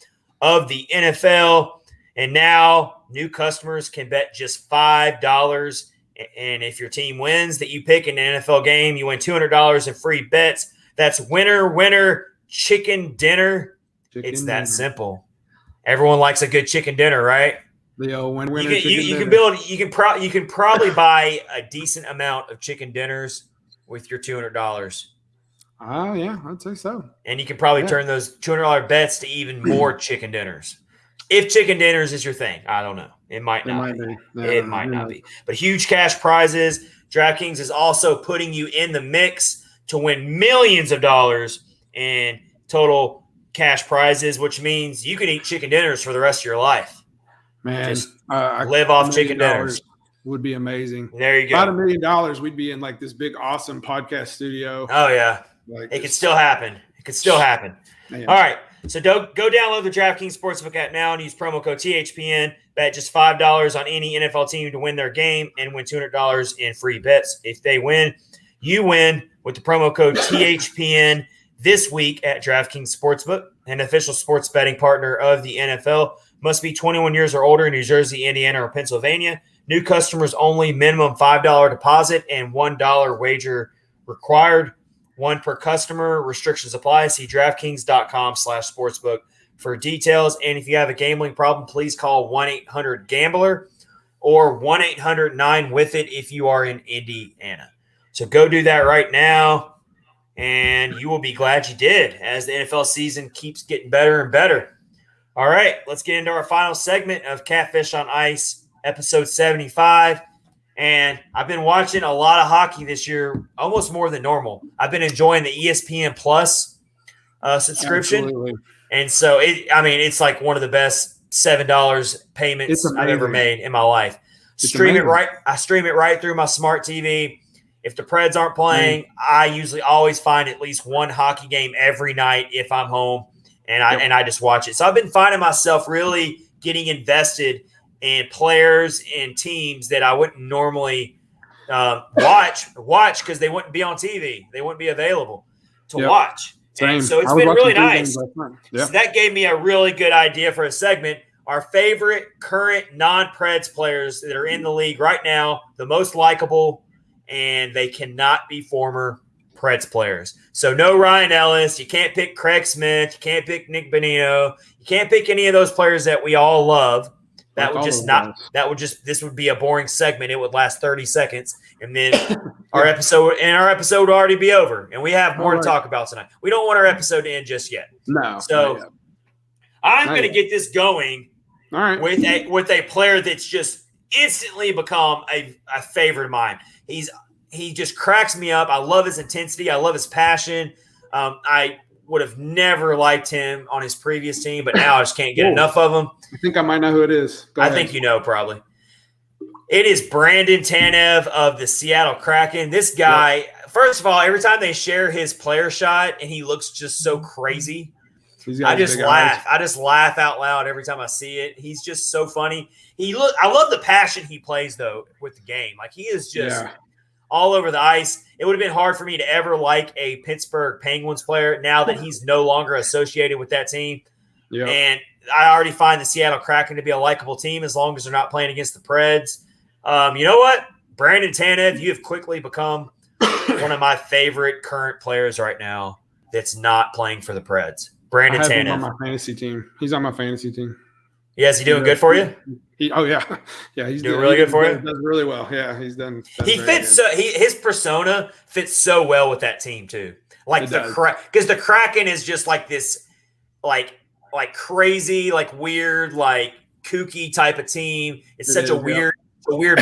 of the NFL. And now new customers can bet just $5. And if your team wins that you pick in an NFL game, you win $200 in free bets. That's winner, chicken dinner. It's that simple. Everyone likes a good chicken dinner, right? The old winner. You can probably buy a decent amount of chicken dinners with your $200. Oh yeah, I'd say so. And you can probably turn those $200 bets to even more chicken dinners. If chicken dinners is your thing, I don't know. It might not be. It might not be. But huge cash prizes. DraftKings is also putting you in the mix to win millions of dollars in total cash prizes, which means you can eat chicken dinners for the rest of your life. Man, just live off chicken dinners. Would be amazing. There you go. About $1 million, we'd be in like this big, awesome podcast studio. Oh yeah, it could still happen. It could still happen. Man. All right. So go download the DraftKings Sportsbook app now and use promo code THPN. Bet just $5 on any NFL team to win their game and win $200 in free bets. If they win, you win with the promo code THPN this week at DraftKings Sportsbook, an official sports betting partner of the NFL. Must be 21 years or older in New Jersey, Indiana, or Pennsylvania. New customers only. Minimum $5 deposit and $1 wager required. One per customer. Restrictions apply. See DraftKings.com/sportsbook for details. And if you have a gambling problem, please call 1-800-GAMBLER or 1-800-9-WITH-IT if you are in Indiana. So go do that right now, and you will be glad you did as the NFL season keeps getting better and better. All right, let's get into our final segment of Catfish on Ice, episode 75. And I've been watching a lot of hockey this year, almost more than normal. I've been enjoying the ESPN Plus subscription. Absolutely. And so, it's like one of the best $7 payments I've ever made in my life. I stream it right through my smart TV. If the Preds aren't playing, I usually always find at least one hockey game every night if I'm home, and I just watch it. So I've been finding myself really getting invested and players and teams that I wouldn't normally watch because they wouldn't be on TV. They wouldn't be available to watch. And so it's been really nice. So that gave me a really good idea for a segment. Our favorite current non-Preds players that are in the league right now, the most likable, and they cannot be former Preds players. So no Ryan Ellis. You can't pick Craig Smith. You can't pick Nick Bonino. You can't pick any of those players that we all love. This would be a boring segment. It would last 30 seconds. And then our episode would already be over. And we have more to talk about tonight. We don't want our episode to end just yet. No. So I'm going to get this going with a player that's just instantly become a favorite of mine. He just cracks me up. I love his intensity. I love his passion. I would have never liked him on his previous team, but now I just can't get enough of him. I think I might know who it is. Go ahead. think you know probably. It is Brandon Tanev of the Seattle Kraken. This guy, first of all, every time they share his player shot and he looks just so crazy, I just laugh. I just laugh out loud every time I see it. He's just so funny. I love the passion he plays though with the game. Like he is just all over the ice. It would have been hard for me to ever like a Pittsburgh Penguins player now that he's no longer associated with that team. Yeah. And I already find the Seattle Kraken to be a likable team as long as they're not playing against the Preds. You know what? Brandon Tanev, you have quickly become one of my favorite current players right now that's not playing for the Preds. Brandon Tanev. Him on my fantasy team. He's on my fantasy team. Yeah, is he doing good for you? He's doing really good for you. Does really well. Yeah, he's done. He fits. His persona fits so well with that team too. Like because the Kraken is just like this, like crazy, like weird, like kooky type of team. It's such a weird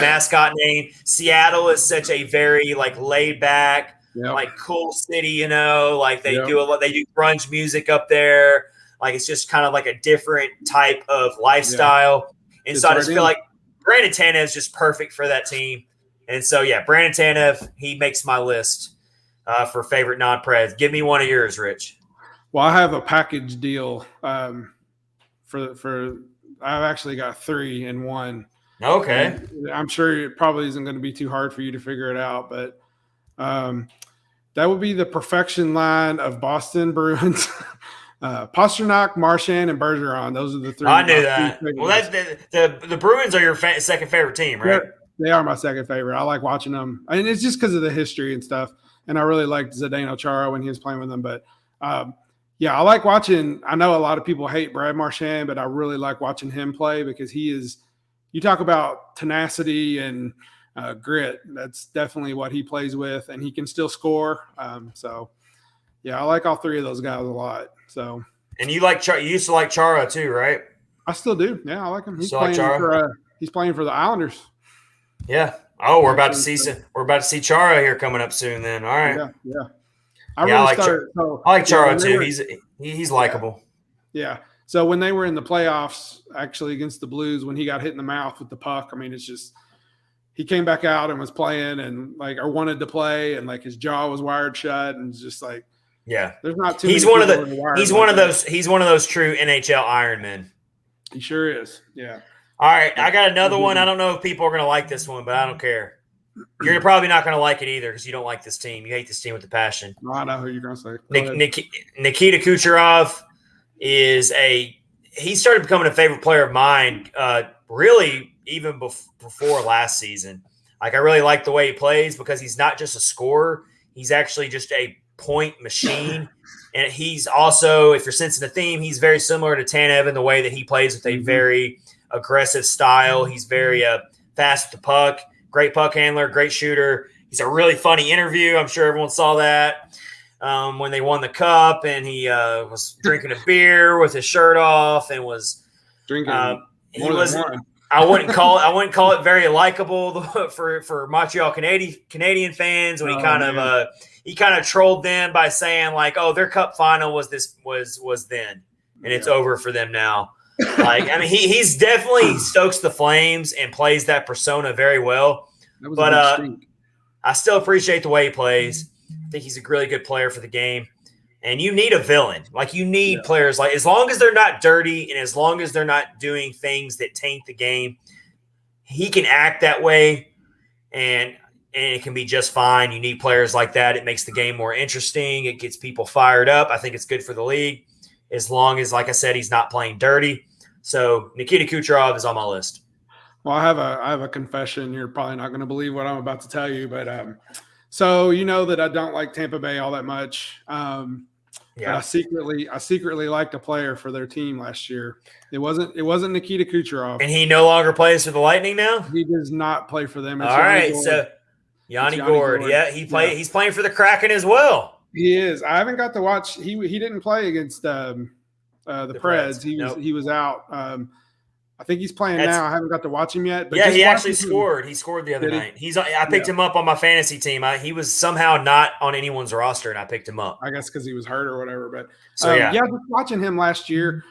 mascot name. Seattle is such a very like laid back. Yep. Like cool city, you know, like they do a lot. They do grunge music up there. Like it's just kind of like a different type of lifestyle. And so I just feel like Brandon Tanev is just perfect for that team. And so Brandon Tanev, he makes my list for favorite non-Preds. Give me one of yours, Rich. Well, I have a package deal for I've actually got 3 in one. Okay. And I'm sure it probably isn't going to be too hard for you to figure it out, but that would be the perfection line of Boston Bruins. Pastrnak, Marchand, and Bergeron. Those are the 3. I knew that. Well, that's the Bruins are your second favorite team, right? They are my second favorite. I like watching them. And it's just because of the history and stuff. And I really liked Zdeno Chara when he was playing with them. But, I like watching – I know a lot of people hate Brad Marchand, but I really like watching him play because he is – you talk about tenacity and – grit. That's definitely what he plays with, and he can still score. I like all 3 of those guys a lot. So, and you used to like Chara too, right? I still do. Yeah, I like him. He's playing for the Islanders. Yeah. Oh, we're about to see Chara here coming up soon. Then, all right. Yeah. I like Chara too. He's likable. Yeah. So when they were in the playoffs, actually against the Blues, when he got hit in the mouth with the puck, I mean, it's just. He came back out and was playing and or wanted to play and his jaw was wired shut and just there's not too. He's one of those true NHL Iron Men. He sure is. Yeah. All right, I got another one. I don't know if people are going to like this one, but I don't care. You're probably not going to like it either because you don't like this team. You hate this team with a passion. No, I know who you're going to say. Nikita Kucharov he started becoming a favorite player of mine. Really. Even before last season. I really like the way he plays because he's not just a scorer. He's actually just a point machine. And he's also, if you're sensing the theme, he's very similar to Tanev in the way that he plays with a very aggressive style. He's very fast with the puck, great puck handler, great shooter. He's a really funny interview. I'm sure everyone saw that when they won the cup and he was drinking a beer with his shirt off and was drinking. I wouldn't call it very likable for Montreal Canadian fans when he kind of trolled them by saying their cup final was then and it's over for them now. He's definitely stokes the flames and plays that persona very well. But I still appreciate the way he plays. I think he's a really good player for the game. And you need a villain. You need players as long as they're not dirty and as long as they're not doing things that taint the game, he can act that way and it can be just fine. You need players like that. It makes the game more interesting. It gets people fired up. I think it's good for the league as long as, like I said, he's not playing dirty. So Nikita Kucherov is on my list. Well, I have a confession. You're probably not going to believe what I'm about to tell you, but so you know that I don't like Tampa Bay all that much. But I secretly liked a player for their team last year. It wasn't Nikita Kucherov. And he no longer plays for the Lightning now? He does not play for them. It's all right, so Yanni Gourde. Yeah, he's playing for the Kraken as well. He is. I haven't got to watch. He didn't play against the Preds. He was out. I think he's playing now. I haven't got to watch him yet. But he actually scored. He scored the other night. I picked him up on my fantasy team. He was somehow not on anyone's roster, and I picked him up. I guess because he was hurt or whatever. But just watching him last year,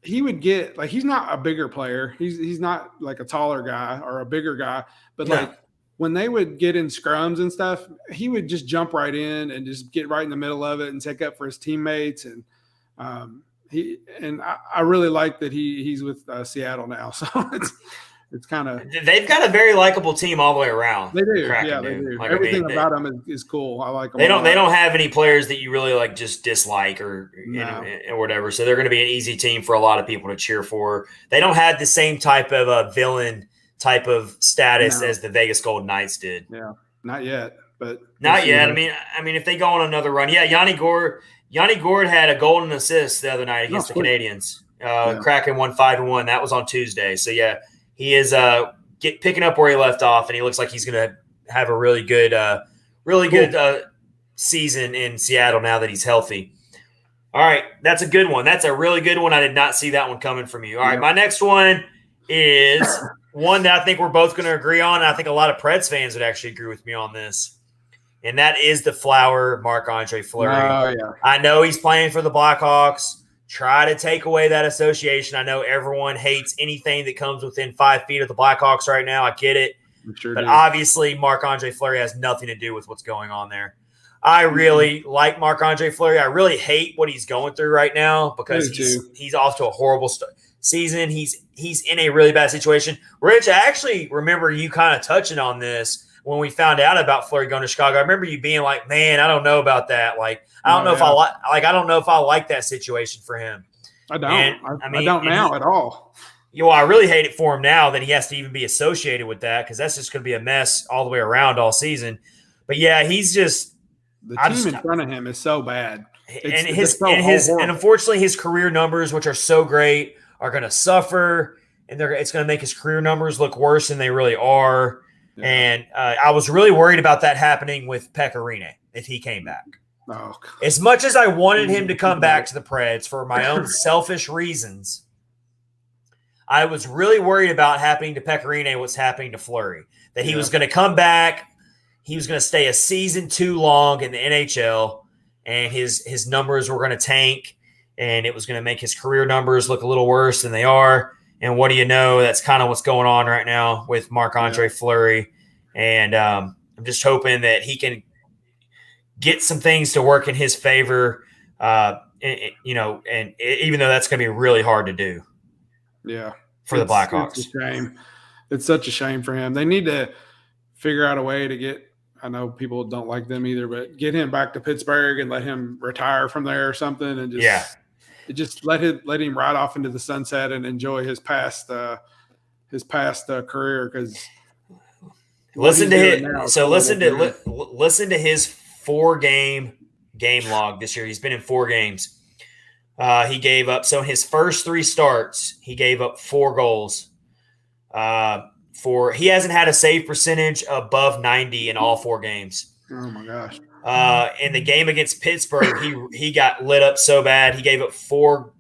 he would get he's not a bigger player. He's not a taller guy or a bigger guy, but when they would get in scrums and stuff, he would just jump right in and just get right in the middle of it and take up for his teammates. And I really like that he's with Seattle now. So it's kind of – they've got a very likable team all the way around. They do. Yeah, they do. Like, everything about them is cool. I like them. They don't have any players that you really like just dislike or whatever. So they're going to be an easy team for a lot of people to cheer for. They don't have the same type of villain type of status as the Vegas Golden Knights did. Yeah, not yet, but not yet. I mean, if they go on another run, Yanni Gourde had a golden assist the other night against the Canadians. Kraken won 5-1. That was on Tuesday. So yeah, he is picking up where he left off, and he looks like he's going to have a really good season in Seattle now that he's healthy. All right, that's a good one. That's a really good one. I did not see that one coming from you. All right, my next one is one that I think we're both going to agree on. And I think a lot of Preds fans would actually agree with me on this. And that is the Flower Marc-Andre Fleury. Oh, yeah. I know he's playing for the Blackhawks. Try to take away that association. I know everyone hates anything that comes within 5 feet of the Blackhawks right now. I get it. But obviously, Marc-Andre Fleury has nothing to do with what's going on there. I really like Marc-Andre Fleury. I really hate what he's going through right now because he's off to a horrible season. He's in a really bad situation. Rich, I actually remember you kind of touching on this when we found out about Fleury going to Chicago. I remember you being like, "Man, I don't know about that. Like, I don't know if I like that situation for him." I don't. I don't now at all. I really hate it for him now that he has to even be associated with that because that's just going to be a mess all the way around all season. But yeah, he's just the team in front of him is so bad, and unfortunately his career numbers, which are so great, are going to suffer, and it's going to make his career numbers look worse than they really are. Yeah. And I was really worried about that happening with Pekka Rinne if he came back. Oh, as much as I wanted him to come back to the Preds for my own selfish reasons, I was really worried about happening to Pekka Rinne what's happening to Fleury. That he was going to come back, he was going to stay a season too long in the NHL, and his numbers were going to tank, and it was going to make his career numbers look a little worse than they are. And what do you know? That's kind of what's going on right now with Marc-Andre Fleury. And I'm just hoping that he can get some things to work in his favor, and even though that's going to be really hard to do. Yeah. For the Blackhawks. It's a shame. It's such a shame for him. They need to figure out a way to get – I know people don't like them either, but get him back to Pittsburgh and let him retire from there or something and just let him ride off into the sunset and enjoy his past career because listen to his 4-game log this year. He's been in 4 games. He gave up in his first 3 starts, he gave up 4 goals. He hasn't had a save percentage above 90 in all 4 games. Oh my gosh. In the game against Pittsburgh, he got lit up so bad. He gave up 4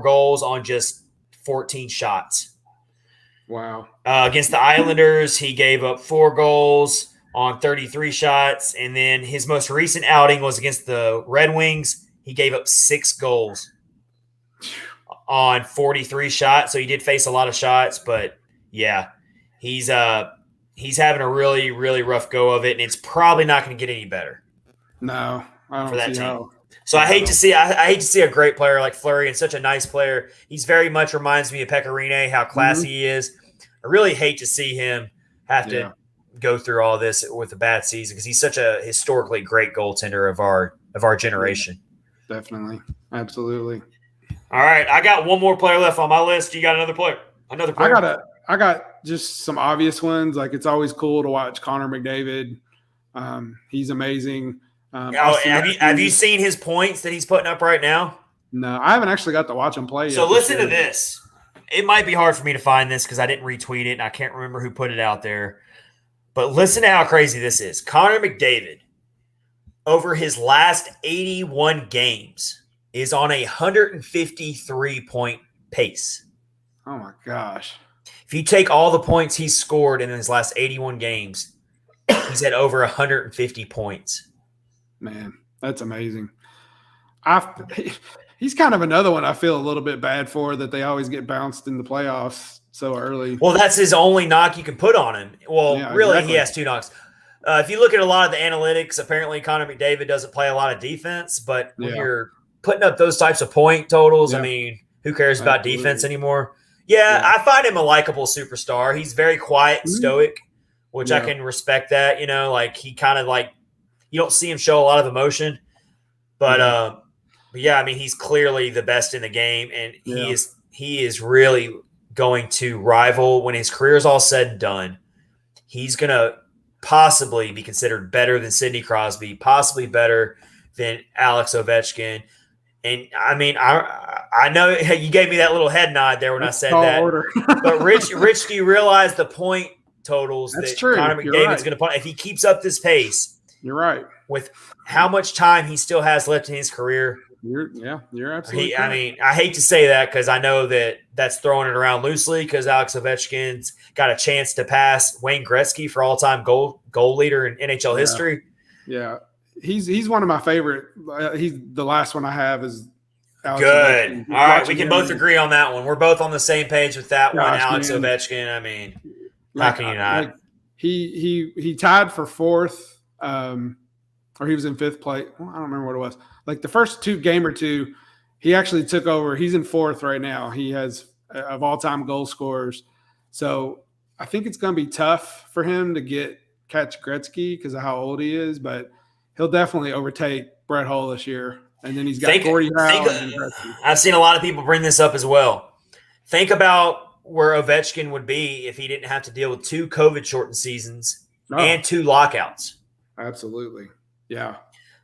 goals on just 14 shots. Wow. Against the Islanders, he gave up 4 goals on 33 shots. And then his most recent outing was against the Red Wings. He gave up 6 goals on 43 shots. So he did face a lot of shots, but yeah, he's having a really, really rough go of it, and it's probably not going to get any better. No, I don't for that see team. How. So I hate to see a great player like Fleury and such a nice player. He's very much reminds me of Pekka Rinne, how classy he is. I really hate to see him have to go through all this with a bad season because he's such a historically great goaltender of our generation. Definitely, absolutely. All right, I got one more player left on my list. You got another player? I got just some obvious ones. Like it's always cool to watch Connor McDavid. He's amazing. Have you seen his points that he's putting up right now? No, I haven't actually got to watch him play yet. So listen to this. It might be hard for me to find this because I didn't retweet it and I can't remember who put it out there. But listen to how crazy this is. Connor McDavid, over his last 81 games, is on a 153-point pace. Oh, my gosh. If you take all the points he's scored in his last 81 games, he's at over 150 points. Man, that's amazing. He's kind of another one I feel a little bit bad for that they always get bounced in the playoffs so early. Well, that's his only knock you can put on him. Well, Yeah, really, exactly. he has 2 knocks. If you look at a lot of the analytics, apparently Connor McDavid doesn't play a lot of defense, but when you're putting up those types of point totals, I mean, who cares about defense anymore? Yeah, I find him a likable superstar. He's very quiet and stoic, which I can respect that. You know, like he kind of like you don't see him show a lot of emotion, but yeah, I mean, he's clearly the best in the game, and he is really going to rival when his career is all said and done. He's gonna possibly be considered better than Sidney Crosby, possibly better than Alex Ovechkin. And I mean, I know you gave me that little head nod there when I said that. But Rich, do you realize the point totals that Connor McDavid's going to put? If he keeps up this pace, you're right. With how much time he still has left in his career, you're absolutely right. I mean, I hate to say that because I know that's throwing it around loosely because Alex Ovechkin's got a chance to pass Wayne Gretzky for all-time goal leader in NHL history. Yeah. He's one of my favorite. He's the last one I have is Alex good. Ovechkin. All right, we can both agree on that one. We're both on the same page with that one. Alex Ovechkin. I mean, how can you not? He tied for 4th, or he was in 5th place. Well, I don't remember what it was. Like the first game or two, he actually took over. He's in 4th right now. He has of all-time goal scorers. So I think it's going to be tough for him to catch Gretzky because of how old he is, but he'll definitely overtake Brett Hull this year. And then he's got Gordie Howe and Gretzky. I've seen a lot of people bring this up as well. Think about where Ovechkin would be if he didn't have to deal with 2 COVID-shortened seasons and 2 lockouts. Absolutely. Yeah.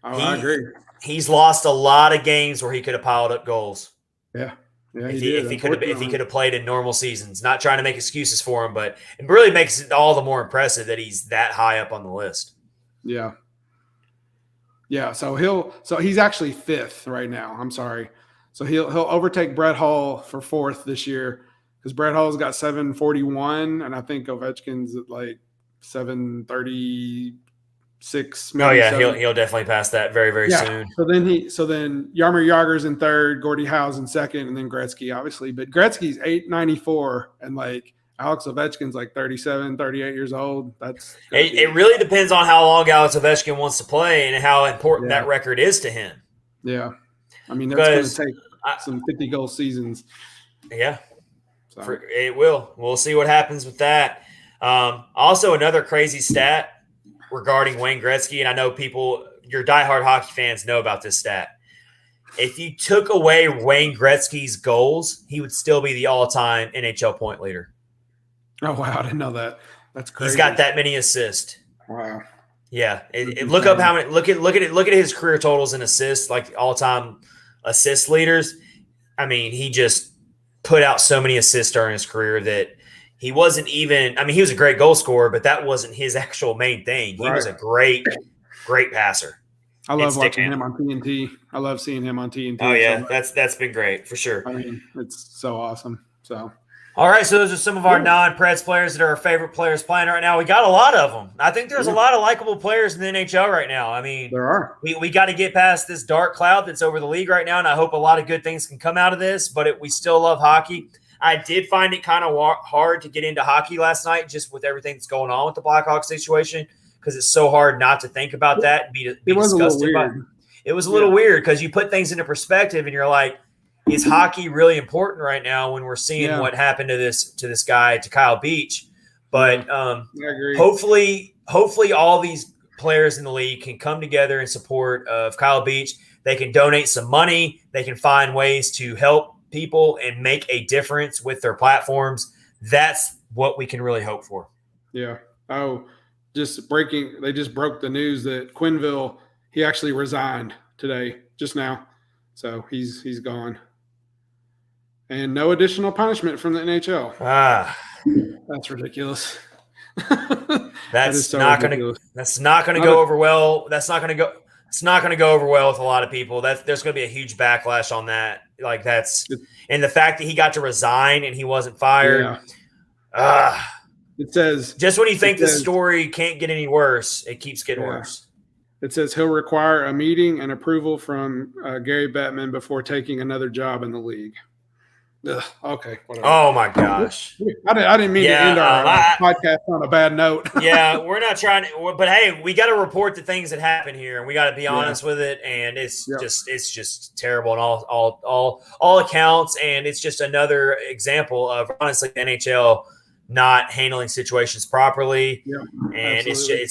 I agree. He's lost a lot of games where he could have piled up goals. Yeah. Yeah, if he could have played in normal seasons. Not trying to make excuses for him, but it really makes it all the more impressive that he's that high up on the list. Yeah. Yeah, so he's actually 5th right now. I'm sorry. So he'll overtake Brett Hull for 4th this year because Brett Hull's got 741, and I think Ovechkin's at like 736. Oh yeah, he'll definitely pass that very, very soon. So then Jaromir Jagr's in 3rd, Gordie Howe's in 2nd, and then Gretzky obviously. But Gretzky's 894, and like Alex Ovechkin's like 37, 38 years old. It really depends on how long Alex Ovechkin wants to play and how important that record is to him. Yeah. I mean, that's going to take some 50-goal seasons. Yeah. So. It will. We'll see what happens with that. Also, another crazy stat regarding Wayne Gretzky, and I know your diehard hockey fans know about this stat. If you took away Wayne Gretzky's goals, he would still be the all-time NHL point leader. Oh wow, I didn't know that. That's crazy. He's got that many assists. Wow. Yeah, look up how many. Look at his career totals and assists, like all-time assist leaders. I mean, he just put out so many assists during his career that he wasn't even. I mean, he was a great goal scorer, but that wasn't his actual main thing. He was a great passer. I love watching him on TNT. I love seeing him on TNT. Oh yeah, that's been great for sure. I mean, it's so awesome. So. All right, so those are some of our non-Preds players that are our favorite players playing right now. We got a lot of them. I think there's a lot of likable players in the NHL right now. I mean, there are. We got to get past this dark cloud that's over the league right now, and I hope a lot of good things can come out of this, but we still love hockey. I did find it kind of hard to get into hockey last night just with everything that's going on with the Blackhawks situation because it's so hard not to think about that and be disgusted by it. It was a little weird because you put things into perspective and you're like, is hockey really important right now when we're seeing what happened to this guy, to Kyle Beach? But I agree. Hopefully all these players in the league can come together in support of Kyle Beach. They can donate some money. They can find ways to help people and make a difference with their platforms. That's what we can really hope for. Yeah. Oh, they just broke the news that Quenneville, he actually resigned today, just now. So he's gone. And no additional punishment from the NHL. That's ridiculous. That's not going to go over well. It's not going to go over well with a lot of people. There's going to be a huge backlash on that. Like and the fact that he got to resign and he wasn't fired. Yeah. It says just when you think the story can't get any worse, it keeps getting worse. It says he'll require a meeting and approval from Gary Bettman before taking another job in the league. Ugh, okay. Whatever. Oh my gosh. I didn't mean to end our podcast on a bad note. Yeah, we're not trying to, but hey, we got to report the things that happen here, and we got to be honest with it. And it's just terrible on all accounts. And it's just another example of honestly the NHL not handling situations properly. Yeah, and absolutely.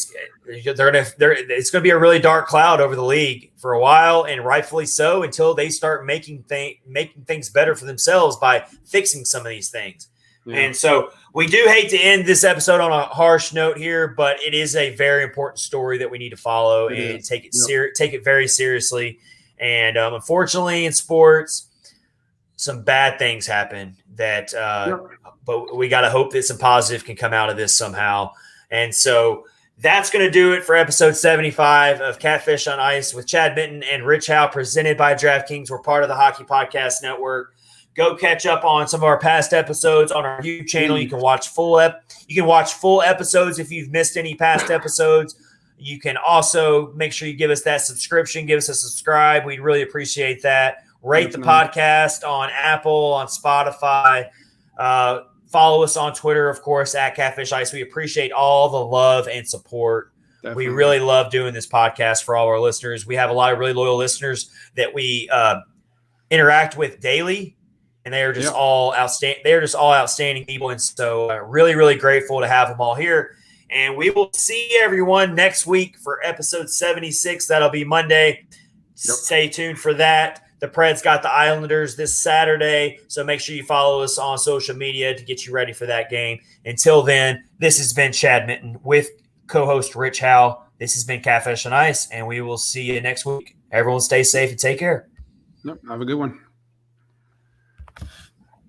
It's going to be a really dark cloud over the league for a while, and rightfully so, until they start making things better for themselves by fixing some of these things. Yeah. And so we do hate to end this episode on a harsh note here, but it is a very important story that we need to follow and take it very seriously. And unfortunately, in sports, some bad things happen that but we got to hope that some positive can come out of this somehow. And so that's going to do it for episode 75 of Catfish on Ice with Chad Minton and Rich Howe, presented by DraftKings. We're part of the Hockey Podcast Network. Go catch up on some of our past episodes on our YouTube channel. You can watch full episodes if you've missed any past episodes. You can also make sure you give us that subscription, give us a subscribe. We'd really appreciate that. Rate the podcast on Apple, on Spotify. Follow us on Twitter, of course, at Catfish Ice. We appreciate all the love and support. Definitely. We really love doing this podcast for all our listeners. We have a lot of really loyal listeners that we interact with daily, and they are just all outstanding. They're just all outstanding people, and so really, really grateful to have them all here. And we will see everyone next week for episode 76. That'll be Monday. Stay tuned for that. The Preds got the Islanders this Saturday, so make sure you follow us on social media to get you ready for that game. Until then, this has been Chad Minton with co-host Rich Howe. This has been Catfish on Ice, and we will see you next week. Everyone stay safe and take care. Have a good one.